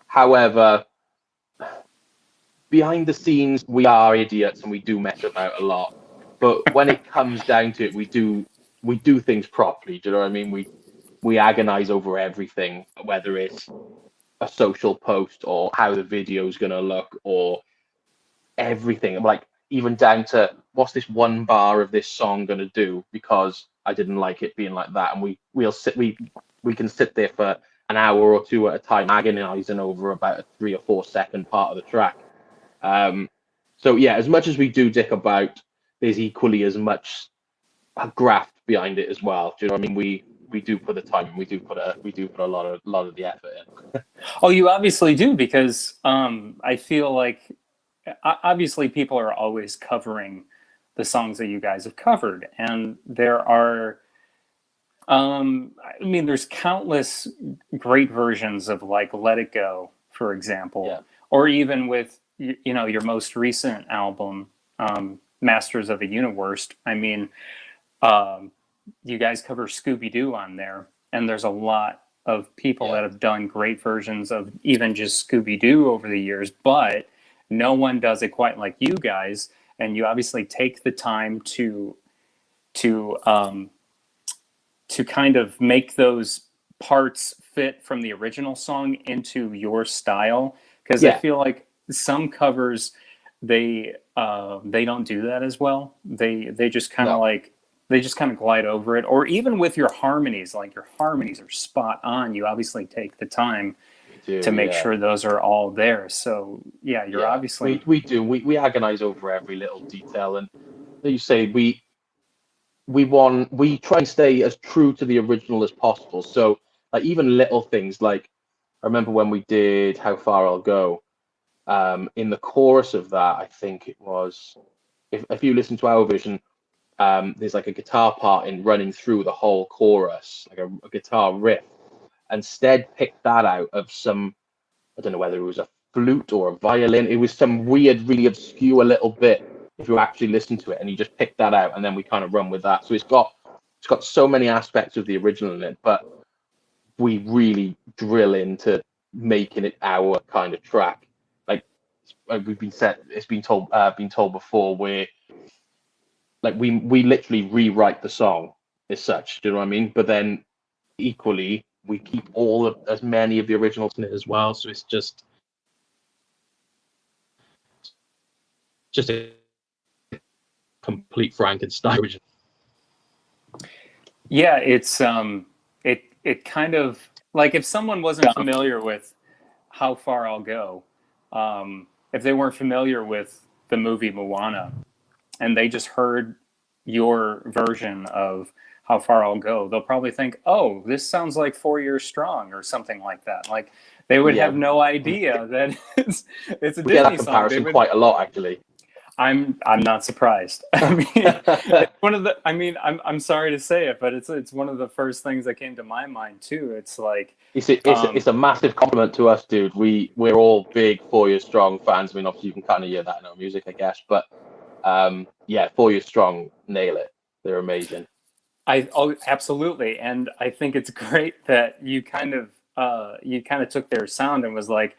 However, behind the scenes, we are idiots and we do mess about a lot. But when it comes down to it, we do things properly. Do you know what I mean? We agonize over everything, whether it's a social post or how the video is going to look or everything. Like even down to what's this one bar of this song going to do, because I didn't like it being like that. And we can sit there for an hour or two at a time agonizing over about a 3 or 4 second part of the track. So yeah, as much as we do dick about, there's equally as much graft behind it as well. Do you know what I mean? We do put the time, we do put a lot of the effort in. Oh, you obviously do, because I feel like obviously people are always covering the songs that you guys have covered, and there are I mean, there's countless great versions of like Let It Go, for example, Yeah. or even with you know your most recent album, Masters of the Universe. I mean, um, you guys cover Scooby Doo on there, and there's a lot of people that have done great versions of even just Scooby Doo over the years, but no one does it quite like you guys. And you obviously take the time to to kind of make those parts fit from the original song into your style, because I feel like some covers they don't do that as well. They just kind of like they just kind of glide over it. Or even with your harmonies, like your harmonies are spot on. You obviously take the time to make sure those are all there. So yeah, you're obviously we agonize over every little detail, and you say we try and stay as true to the original as possible. So like even little things like I remember when we did How Far I'll Go, in the chorus of that, I think it was, if you listen to our version, there's like a guitar part in running through the whole chorus, like a guitar riff, and Stead picked that out of some, I don't know whether it was a flute or a violin. It was some weird, really obscure little bit if you actually listen to it, and he just picked that out, and then we kind of run with that. So it's got so many aspects of the original in it, but we really drill into making it our kind of track. Like it's been told before, where like we literally rewrite the song as such. Do you know what I mean? But then equally, we keep as many of the originals in it as well. So it's just a complete Frankenstein original. yeah, it's it kind of like if someone wasn't familiar with How Far I'll Go, if they weren't familiar with the movie Moana, and they just heard your version of How Far I'll Go, they'll probably think, oh, this sounds like 4 Years Strong or something like that. Like they would have no idea that it's a Disney get that song. comparison quite a lot, actually. I'm not surprised. I mean, it's one of the. I mean, I'm sorry to say it, but it's one of the first things that came to my mind too. It's like it's a massive compliment to us, dude. We're all big 4 Years Strong fans. I mean, obviously you can kind of hear that in our music, I guess. But 4 Years Strong, nail it. They're amazing. Absolutely, and I think it's great that you kind of took their sound and was like,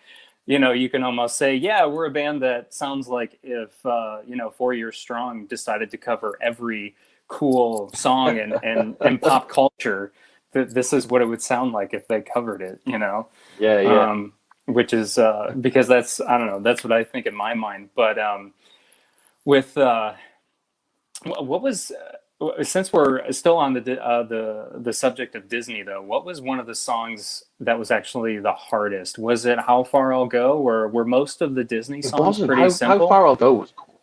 you know, you can almost say, yeah, we're a band that sounds like if 4 Years Strong decided to cover every cool song and pop culture, that this is what it would sound like if they covered it, you know. Which is because that's, I don't know, that's what I think in my mind. But with what was since we're still on the subject of Disney, though, what was one of the songs that was actually the hardest? Was it How Far I'll Go, or were most of the Disney songs pretty simple? How Far I'll Go was cool.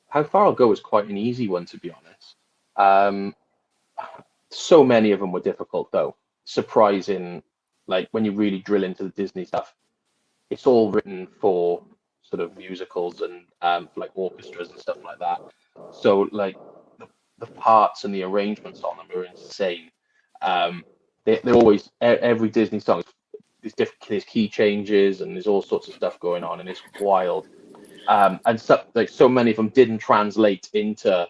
How Far I'll Go was quite an easy one, to be honest. So many of them were difficult, though. Surprising, like when you really drill into the Disney stuff, it's all written for sort of musicals and like orchestras and stuff like that. So like the parts and the arrangements on them are insane. They're always, every Disney song, there's key changes and there's all sorts of stuff going on, and it's wild. And so many of them didn't translate into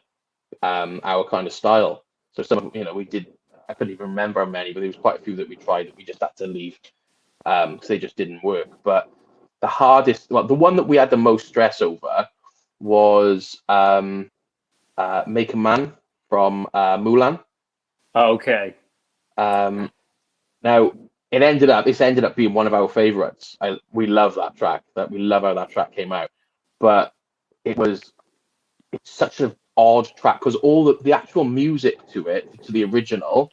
our kind of style. So some of them, we did, I couldn't even remember how many, but there was quite a few that we tried that we just had to leave because they just didn't work. But the hardest, well, the one that we had the most stress over was Make a Man from Mulan. Oh, okay. Now this ended up being one of our favorites. We love that track. We love how that track came out, but it's such an odd track because all the actual music to the original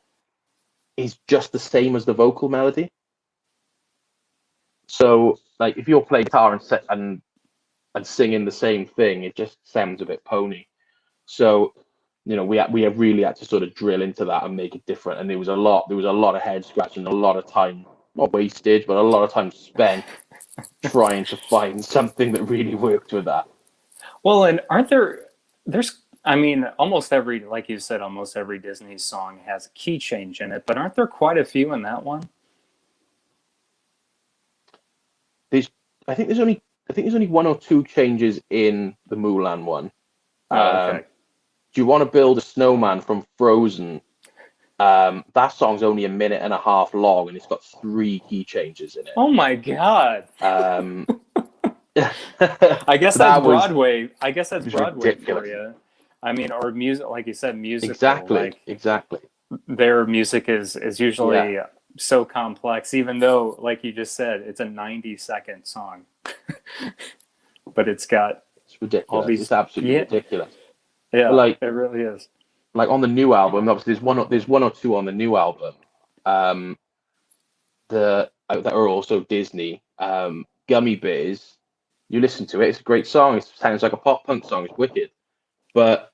is just the same as the vocal melody. So like if you're playing guitar and singing the same thing, it just sounds a bit pony. So we have really had to sort of drill into that and make it different. And there was a lot of head scratching, a lot of time not wasted, but a lot of time spent trying to find something that really worked with that. Well, and there's, I mean, almost every, like you said, almost every Disney song has a key change in it, but aren't there quite a few in that one? There's, I think there's only one or two changes in the Mulan one. Oh, okay. Do you want to build a snowman from Frozen? That song's only a minute and a half long, and it's got three key changes in it. Oh my God. Um, I guess that's that was Broadway. I guess that's Broadway for ridiculous. you. I mean, or music, like you said, musical. Exactly, Like exactly. their music is usually Yeah, so complex, even though, like you just said, it's a 90-second song, but it's got it's all ridiculous. these. It's absolutely Yeah, ridiculous. But yeah, it really is. like on the new album, obviously there's one or two on the new album. Um, that are also Disney. Gummy Bears. You listen to it; it's a great song. It sounds like a pop punk song. It's wicked, but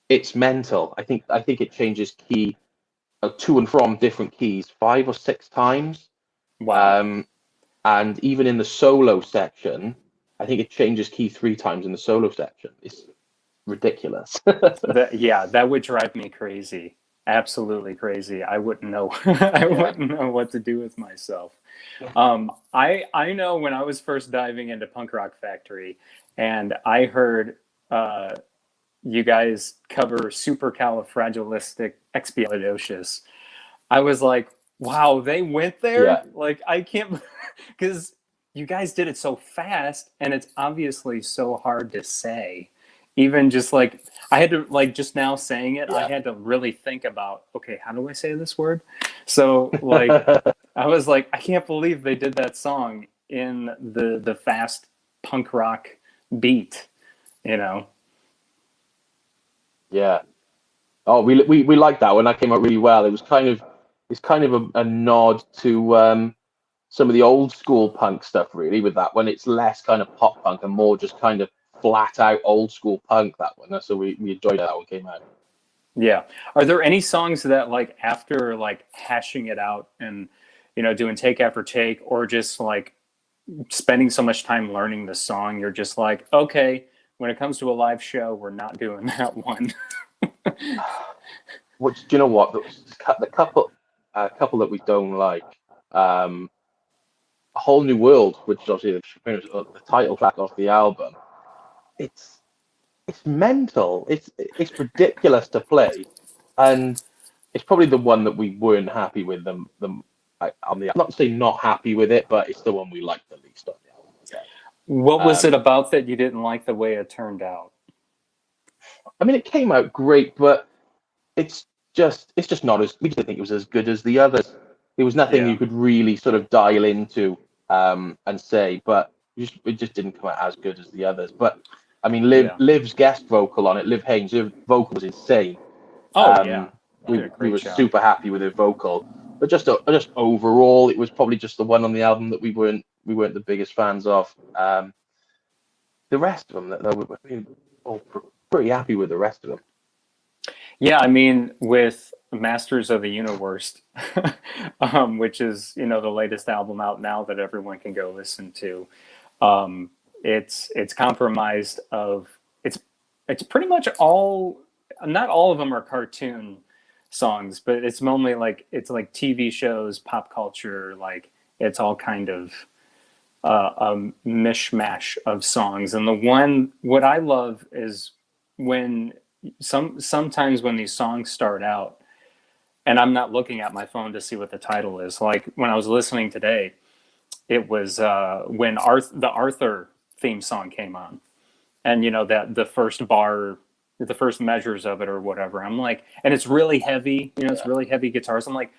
it's mental. I think it changes key to and from different keys 5 or 6 times. Wow. Um, and even in the solo section, I think it changes key 3 times in the solo section. It's ridiculous. Yeah, that would drive me crazy. Absolutely crazy. I wouldn't know. I Yeah. wouldn't know what to do with myself. I know when I was first diving into Punk Rock Factory, and I heard uh, you guys cover Supercalifragilisticexpialidocious. I was like, wow, they went there? Yeah. Like, I can't, because you guys did it so fast, and it's obviously so hard to say. Even just like, I had to, like, just now saying it, I Yeah. had to really think about, okay, how do I say this word? So, like, I was like, I can't believe they did that song in the fast punk rock beat, you know? Yeah. Oh, we liked that one. That came out really well. It's kind of a nod to some of the old school punk stuff, really, with that one. It's less kind of pop punk and more just kind of flat out old school punk, that one. So we enjoyed that one came out. Yeah. Are there any songs that like after like hashing it out and doing take after take or just like spending so much time learning the song, you're just like, okay, when it comes to a live show, we're not doing that one. Which, do you know what? The couple that we don't like, A Whole New World, which is obviously the title track off the album. It's it's mental. It's ridiculous to play, and it's probably the one that we weren't happy with them. On the, I'm not saying not happy with it, but it's the one we liked the least on the album. What Yeah. was it about that you didn't like the way it turned out? I mean, it came out great, but it's just not as we didn't think it was as good as the others. There was nothing Yeah. you could really sort of dial into and say, but it just didn't come out as good as the others. But I mean, Yeah. Liv's guest vocal on it, Liv Haynes, her vocal was insane. Oh, yeah. She did a We great were job. super happy with her vocal, but just overall, it was probably just the one on the album that we weren't the biggest fans of. The rest of them, that we're all pretty happy with the rest of them. Yeah, I mean, with Masters of the Universe, which is, the latest album out now that everyone can go listen to. Um, it's compromised of it's pretty much all, not all of them are cartoon songs, but it's mainly like it's like TV shows, pop culture, like it's all kind of a mishmash of songs. And what I love is when sometimes when these songs start out and I'm not looking at my phone to see what the title is. Like when I was listening today, it was when the Arthur theme song came on, and that the first bar, the first measures of it or whatever. I'm like, and it's really heavy. It's really heavy guitars. I'm like,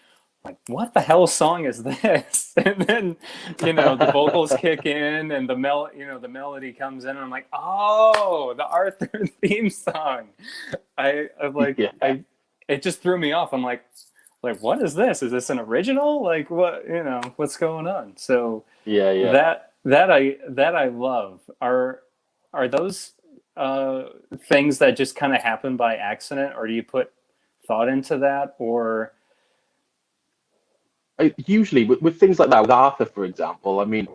what the hell song is this? And then, the vocals kick in and the melody comes in, and I'm like, oh, the Arthur theme song. I like, Yeah. it just threw me off. I'm like, what is this? Is this an original? Like, what, what's going on? So Yeah. that I love. Are those things that just kind of happen by accident, or do you put thought into that, or? Usually with things like that, with Arthur, for example, I mean,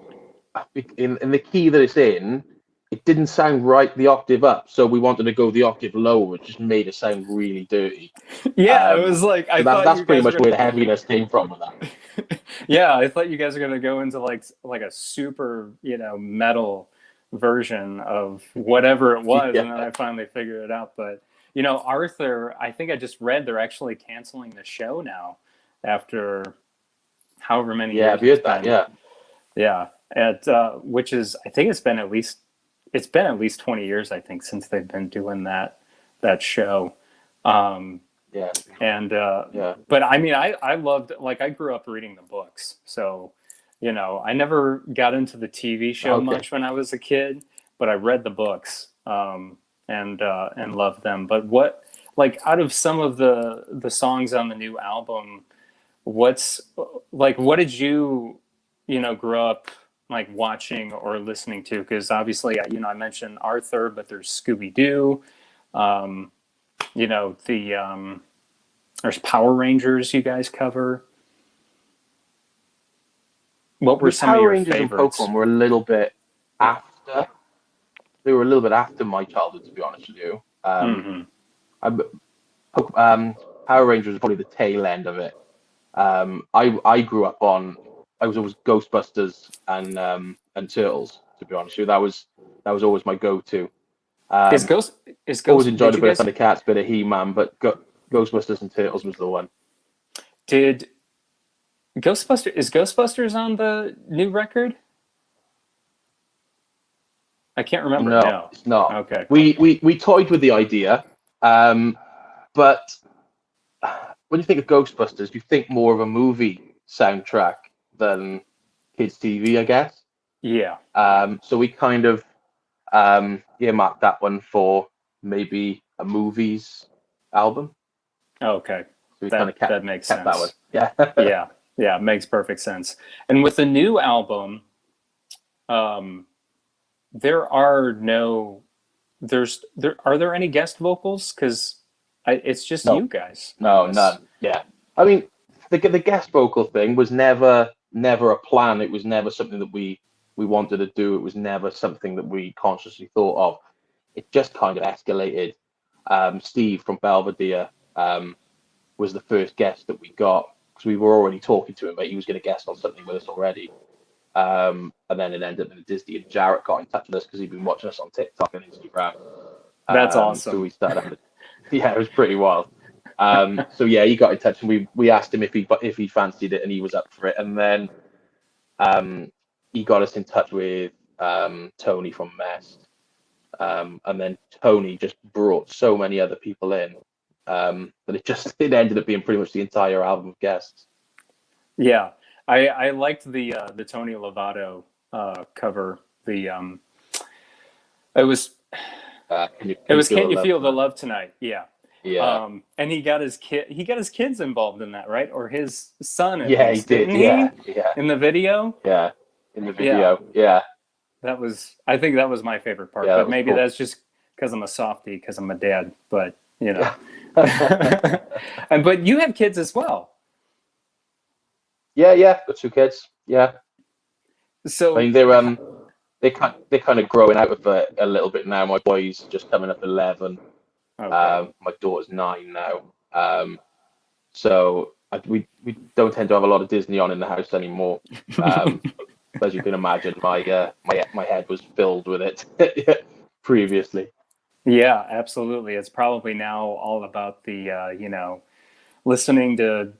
in the key that it's in, it didn't sound right the octave up, so we wanted to go the octave lower, which just made it sound really dirty. Yeah, it was like I So thought that's you pretty guys much were where the heaviness came from with that. yeah, I thought you guys were gonna go into like a super, metal version of whatever it was, Yeah, and then I finally figured it out. But Arthur, I think I just read they're actually canceling the show now after however many yeah, years I've heard that. been. Yeah, Yeah, which is I think it's been at least 20 years I think since they've been doing that show. yeah, And yeah. but I mean I loved, like, I grew up reading the books, so I never got into the TV show Okay. much when I was a kid, but I read the books, and loved them. But what, like, out of some of the songs on the new album, what's like, what did you grow up like watching or listening to? Because obviously I mentioned Arthur, but there's Scooby Doo, um, there's Power Rangers you guys cover. What were The some of Power your Rangers and favorites? Pokemon were a little bit after. They were a little bit after my childhood, to be honest with you. Hmm. I, Power Rangers was probably the tail end of it. I grew up on. I was always Ghostbusters and Turtles. To be honest with you, that was always my go-to. Is Um, Ghost is always Ghost enjoyed did a you bit of guys Thundercats, bit of He-Man, but Ghostbusters and Turtles was the one. did Ghostbusters on the new record? I can't remember. No, No. it's not. Okay. We toyed with the idea, but when you think of Ghostbusters, you think more of a movie soundtrack than kids' TV, I guess. Yeah. So we kind of earmarked that one for maybe a movies album. Okay. So we kind of That makes kept that one. sense. Yeah. Yeah. Yeah, makes perfect sense. And with the new album, um, there are no there are there any guest vocals? Because it's just No, you guys on no, this. none. Yeah. I mean, the guest vocal thing was never a plan. It was never something that we wanted to do. It was never something that we consciously thought of. It just kind of escalated. Steve from Belvedere was the first guest that we got because we were already talking to him, but he was going to guest on something with us already. And then it ended up in Disney, and Jarrett got in touch with us because he'd been watching us on TikTok and Instagram. That's So awesome. we started having, yeah, it was pretty wild. So yeah, he got in touch, and we asked him if he fancied it, and he was up for it. And then he got us in touch with Tony from Mest, and then Tony just brought so many other people in that it ended up being pretty much the entire album of guests. Yeah. I liked the Tony Lovato cover. It was Can't You Feel the Love Tonight? Yeah. Yeah. And he got his kids involved in that, right? Or his son at Yeah, least, he did. didn't Yeah, he? yeah, In the video? yeah. In the video, yeah. I think that was my favorite part, Yeah, that but was maybe cool. that's just because I'm a softie, because I'm a dad, but Yeah. but you have kids as well. Yeah, got 2 kids. Yeah. So I mean, they're kind of growing out of it a little bit now. My boy's just coming up 11. okay. My daughter's 9 now. So we don't tend to have a lot of Disney on in the house anymore. As you can imagine, my head was filled with it previously. Yeah, absolutely. It's probably now all about the listening to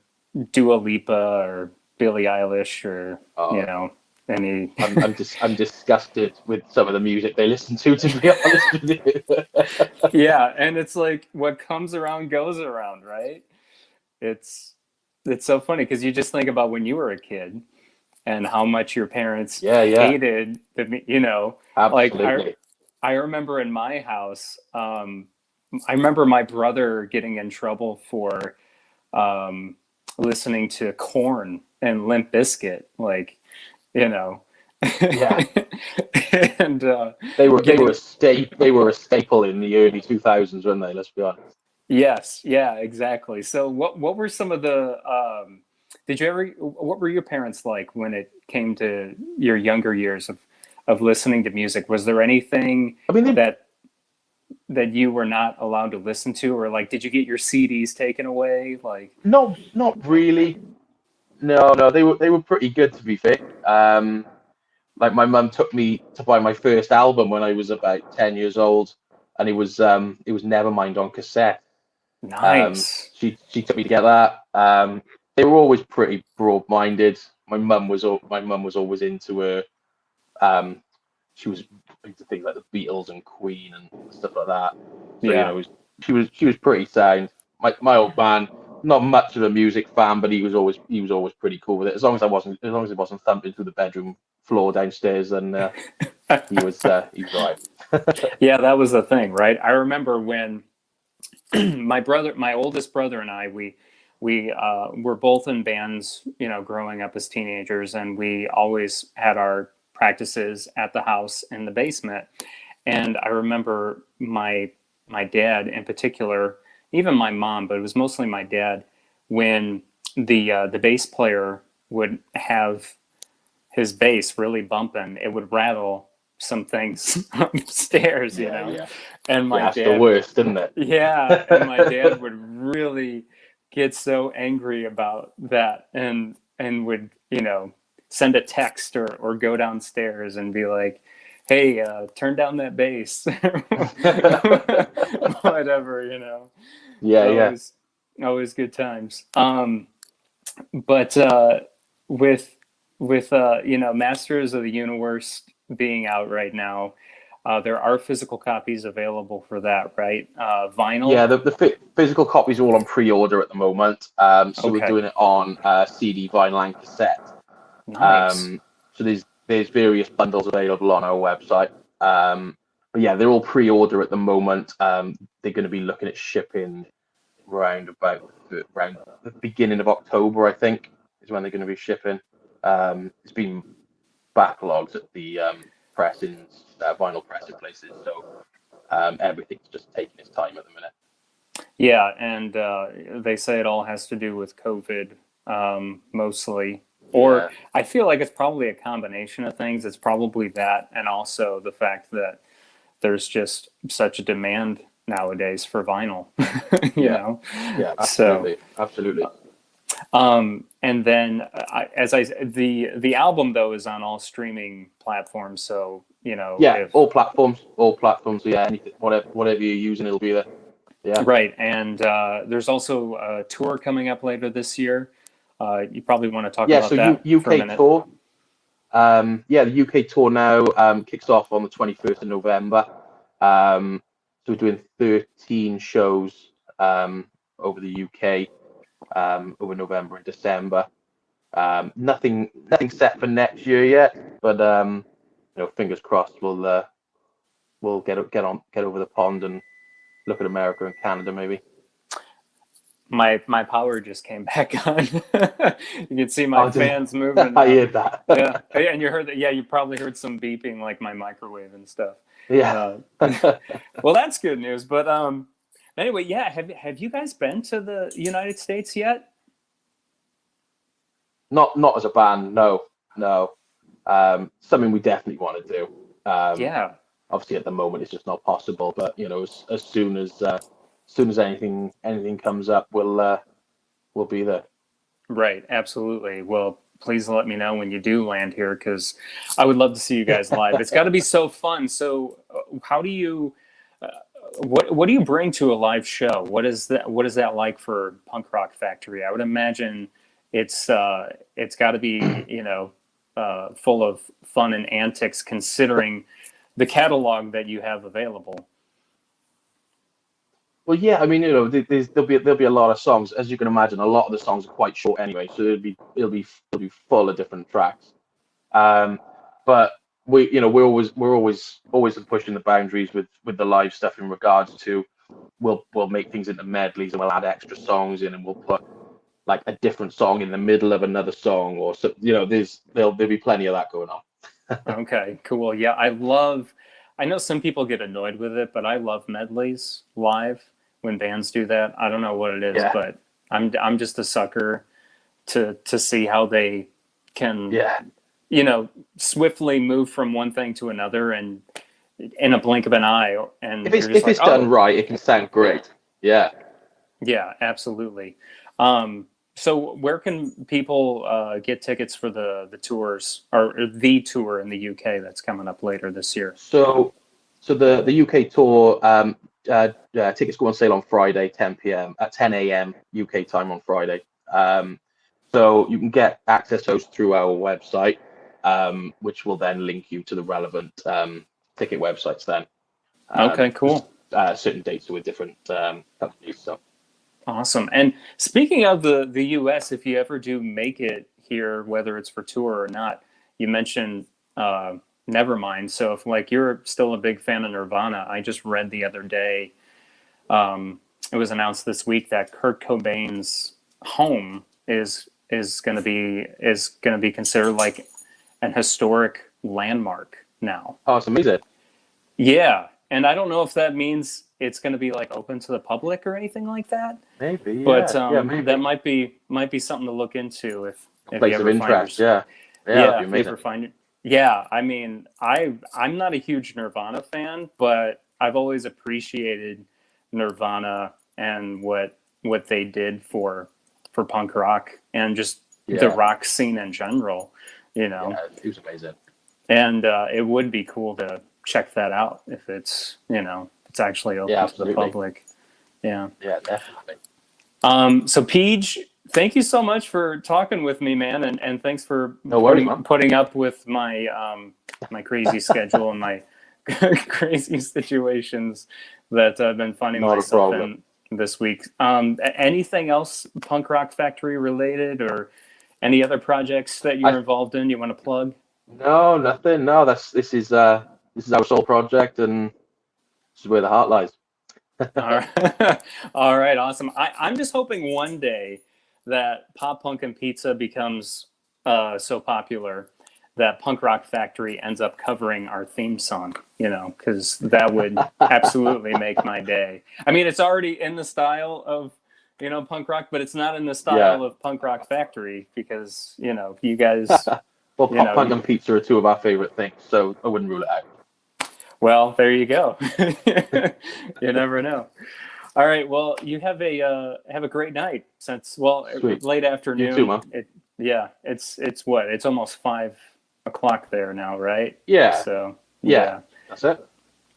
Dua Lipa or Billie Eilish or any. I'm disgusted with some of the music they listen to be honest with you. Yeah, and it's like what comes around goes around, right? It's so funny because you just think about when you were a kid and how much your parents Yeah. hated like Absolutely. I remember in my house, I remember my brother getting in trouble for listening to Korn and Limp Bizkit, like, Yeah. and They were a staple in the early 2000s, weren't they? Let's be honest. yes, yeah, exactly. So what were some of the what were your parents like when it came to your younger years of listening to music? Was there anything I mean, that you were not allowed to listen to, or like, did you get your CDs taken away? Like, not really. No, no, they were pretty good to be fair. Like my mum took me to buy my first album when I was about 10 years old, and it was Nevermind on cassette. nice. She took me to get that. They were always pretty broad-minded. My mum was always into her. Um, she was into things like the Beatles and Queen and stuff like that. So Yeah. she was pretty sound. My old man, not much of a music fan, but he was always pretty cool with it. As long as it wasn't thumping through the bedroom floor downstairs, then he was all right. Yeah, that was the thing, right? I remember when my oldest brother and I, we were both in bands, growing up as teenagers, and we always had our practices at the house in the basement. And I remember my dad in particular, even my mom, but it was mostly my dad, when the bass player would have his bass really bumping, it would rattle some things upstairs, Yeah. And my Yeah, that's the dad, worst, isn't it? yeah, and my dad would really get so angry about that, and would, send a text or go downstairs and be like, "Hey, turn down that bass," whatever, Yeah. Always, always good times. But with Masters of the Universe being out right now, there are physical copies available for that, right? Vinyl. Yeah, the physical copies are all on pre-order at the moment. So we're Okay, doing it on CD, vinyl, and cassette. nice. So there's various bundles available on our website. But yeah, they're all pre-order at the moment. They're going to be looking at shipping around the beginning of October, I think, is when they're going to be shipping. It's been backlogged at the vinyl pressing places, so everything's just taking its time at the minute. Yeah, and they say it all has to do with COVID, mostly. Or Yeah, I feel like it's probably a combination of things. It's probably that, and also the fact that there's just such a demand nowadays for vinyl, yeah, yeah, So, absolutely. and then the album though is on all streaming platforms. So, Yeah, if all platforms. Yeah, anything, whatever you're using, it'll be there. Yeah. right, and there's also a tour coming up later this year. You probably want to talk Yeah, about so that for a UK minute. tour. Yeah, the UK tour now kicks off on the 21st of November. So we're doing 13 shows over the UK over November and December. Nothing set for next year yet, but fingers crossed we'll get over the pond and look at America and Canada maybe. My power just came back on. You can see my Oh, fans moving I now. heard that. Yeah, and you heard that. Yeah, you probably heard some beeping, like my microwave and stuff. Yeah. Well, that's good news. But anyway, yeah. Have you guys been to the United States yet? Not as a band, no. Something we definitely want to do. Yeah. Obviously, at the moment, it's just not possible. But as soon as anything comes up, we'll be there. Right. Absolutely. Well, please let me know when you do land here, because I would love to see you guys live. It's got to be so fun. So, how do you? What do you bring to a live show? What is that like for Punk Rock Factory? I would imagine it's got to be full of fun and antics, considering the catalog that you have available. Well, yeah, I mean, there'll be a lot of songs, as you can imagine. A lot of the songs are quite short anyway, so it'll be full of different tracks. But we're always pushing the boundaries with the live stuff in regards to we'll make things into medleys and we'll add extra songs in and we'll put like a different song in the middle of another song or so. There'll be plenty of that going on. Okay, cool. Yeah, I know some people get annoyed with it, but I love medleys live when bands do that. I don't know what it is, Yeah. but I'm just a sucker to see how they can Yeah. swiftly move from one thing to another and in a blink of an eye. And If it's you're just like, done right, it can sound great. Yeah. Yeah, absolutely. So where can people get tickets for the tours or the tour in the UK that's coming up later this year? So the UK tour tickets go on sale on Friday, 10 a.m. UK time on Friday. So you can get access to those through our website, which will then link you to the relevant ticket websites then. Okay, cool. Certain dates with different companies. So Awesome. And speaking of the US, if you ever do make it here, whether it's for tour or not, you mentioned Nevermind. So if like you're still a big fan of Nirvana, I just read the other day, it was announced this week that Kurt Cobain's home is going to be considered like an historic landmark now. oh, it's amazing. Yeah, and I don't know if that means it's going to be like open to the public or anything like that. Maybe, yeah. But Maybe. that might be something to look into if Place you of ever interest, find yeah, if you ever find I mean, I'm not a huge Nirvana fan, but I've always appreciated Nirvana and what they did for punk rock and just the rock scene in general, Yeah, it was amazing. And it would be cool to check that out if it's it's actually open to the public. Yeah. Yeah, definitely. So Peach, thank you so much for talking with me, man, and thanks for putting up with my my crazy schedule and my crazy situations that I've been finding myself in this week. Anything else Punk Rock Factory related or any other projects that you're involved in you want to plug? No, nothing. No, this is our sole project, and this is where the heart lies. All right. All right, awesome. I'm just hoping one day that Pop Punk and Pizza becomes so popular that Punk Rock Factory ends up covering our theme song, because that would absolutely make my day. I mean, it's already in the style of, punk rock, but it's not in the style of Punk Rock Factory because, you guys... Well, Pop Punk and Pizza are two of our favorite things, so I wouldn't rule it out. Well, there you go. You never know. All right. Well, you have a great night. Since late afternoon. You too, man. It's what? It's almost 5:00 there now, right? Yeah. So yeah, that's it.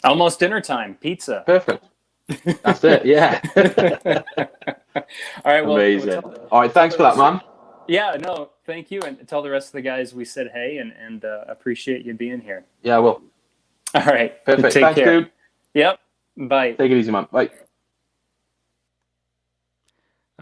Almost dinner time. Pizza. Perfect. That's it. Yeah. All right. Well, amazing. All right. Thanks for that, man. Yeah. No. Thank you, and tell the rest of the guys we said hey and appreciate you being here. Yeah. Well. All right. Perfect. Take Thanks, care. dude. Yep. Bye. Take it easy, man. Bye.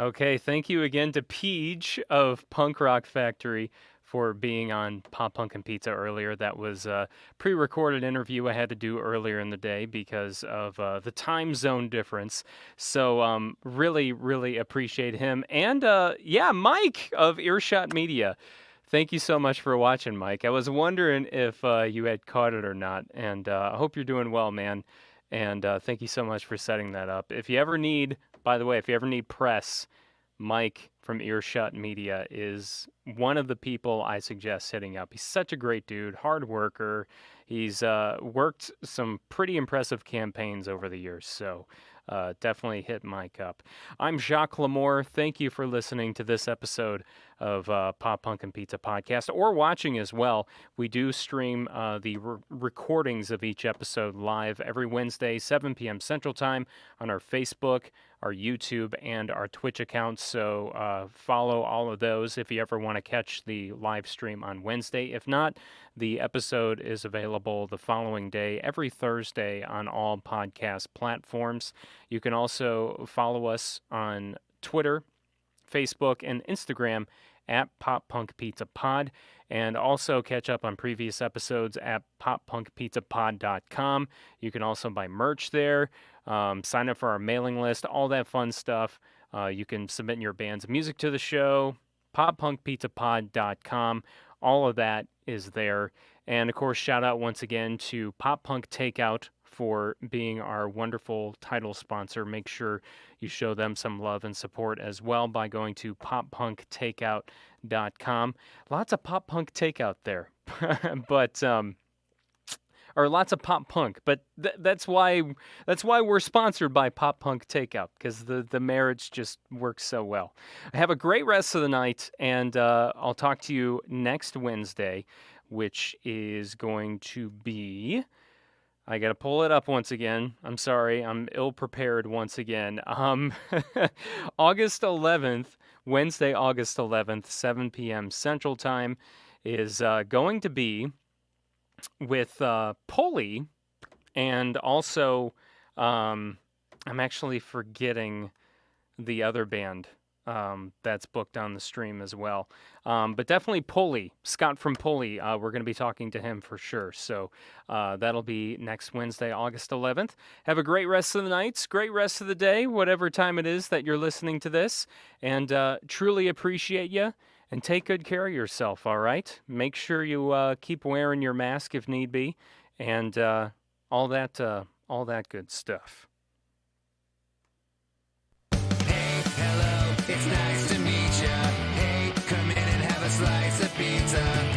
Okay, thank you again to Peach of Punk Rock Factory for being on Pop Punk and Pizza earlier. That was a pre-recorded interview I had to do earlier in the day because of the time zone difference. So really, really appreciate him. And Mike of Earshot Media. Thank you so much for watching, Mike. I was wondering if you had caught it or not, and I hope you're doing well, man. And thank you so much for setting that up. If you ever need press, Mike from Earshot Media is one of the people I suggest hitting up. He's such a great dude, hard worker. He's worked some pretty impressive campaigns over the years, so definitely hit Mike up. I'm Jacques Lamour. Thank you for listening to this episode of Pop Punk and Pizza Podcast, or watching as well. We do stream the recordings of each episode live every Wednesday, 7 p.m. Central Time on our Facebook, our YouTube, and our Twitch accounts. So follow all of those if you ever want to catch the live stream on Wednesday. If not, the episode is available the following day, every Thursday, on all podcast platforms. You can also follow us on Twitter, Facebook, and Instagram at Pop Punk Pizza Pod, and also catch up on previous episodes at poppunkpizzapod.com. You can also buy merch there, sign up for our mailing list, all that fun stuff. You can submit your band's music to the show, poppunkpizzapod.com. All of that is there. And of course, shout out once again to Pop Punk Takeout for being our wonderful title sponsor. Make sure you show them some love and support as well by going to poppunktakeout.com. Lots of pop punk takeout there. but or lots of pop punk. But that's why we're sponsored by Pop Punk Takeout, because the marriage just works so well. Have a great rest of the night, and I'll talk to you next Wednesday, which is going to be. I got to pull it up once again. I'm sorry. I'm ill prepared once again. August 11th, Wednesday, August 11th, 7 p.m. Central Time, is going to be with Pulley, and also I'm actually forgetting the other band that's booked on the stream as well. But definitely Pulley, Scott from Pulley. We're going to be talking to him for sure. So that'll be next Wednesday, August 11th. Have a great rest of the nights, great rest of the day, whatever time it is that you're listening to this. And truly appreciate you. And take good care of yourself, all right? Make sure you keep wearing your mask if need be. And all that good stuff. Hey, hello, it's nice to meet ya. Hey, come in and have a slice of pizza.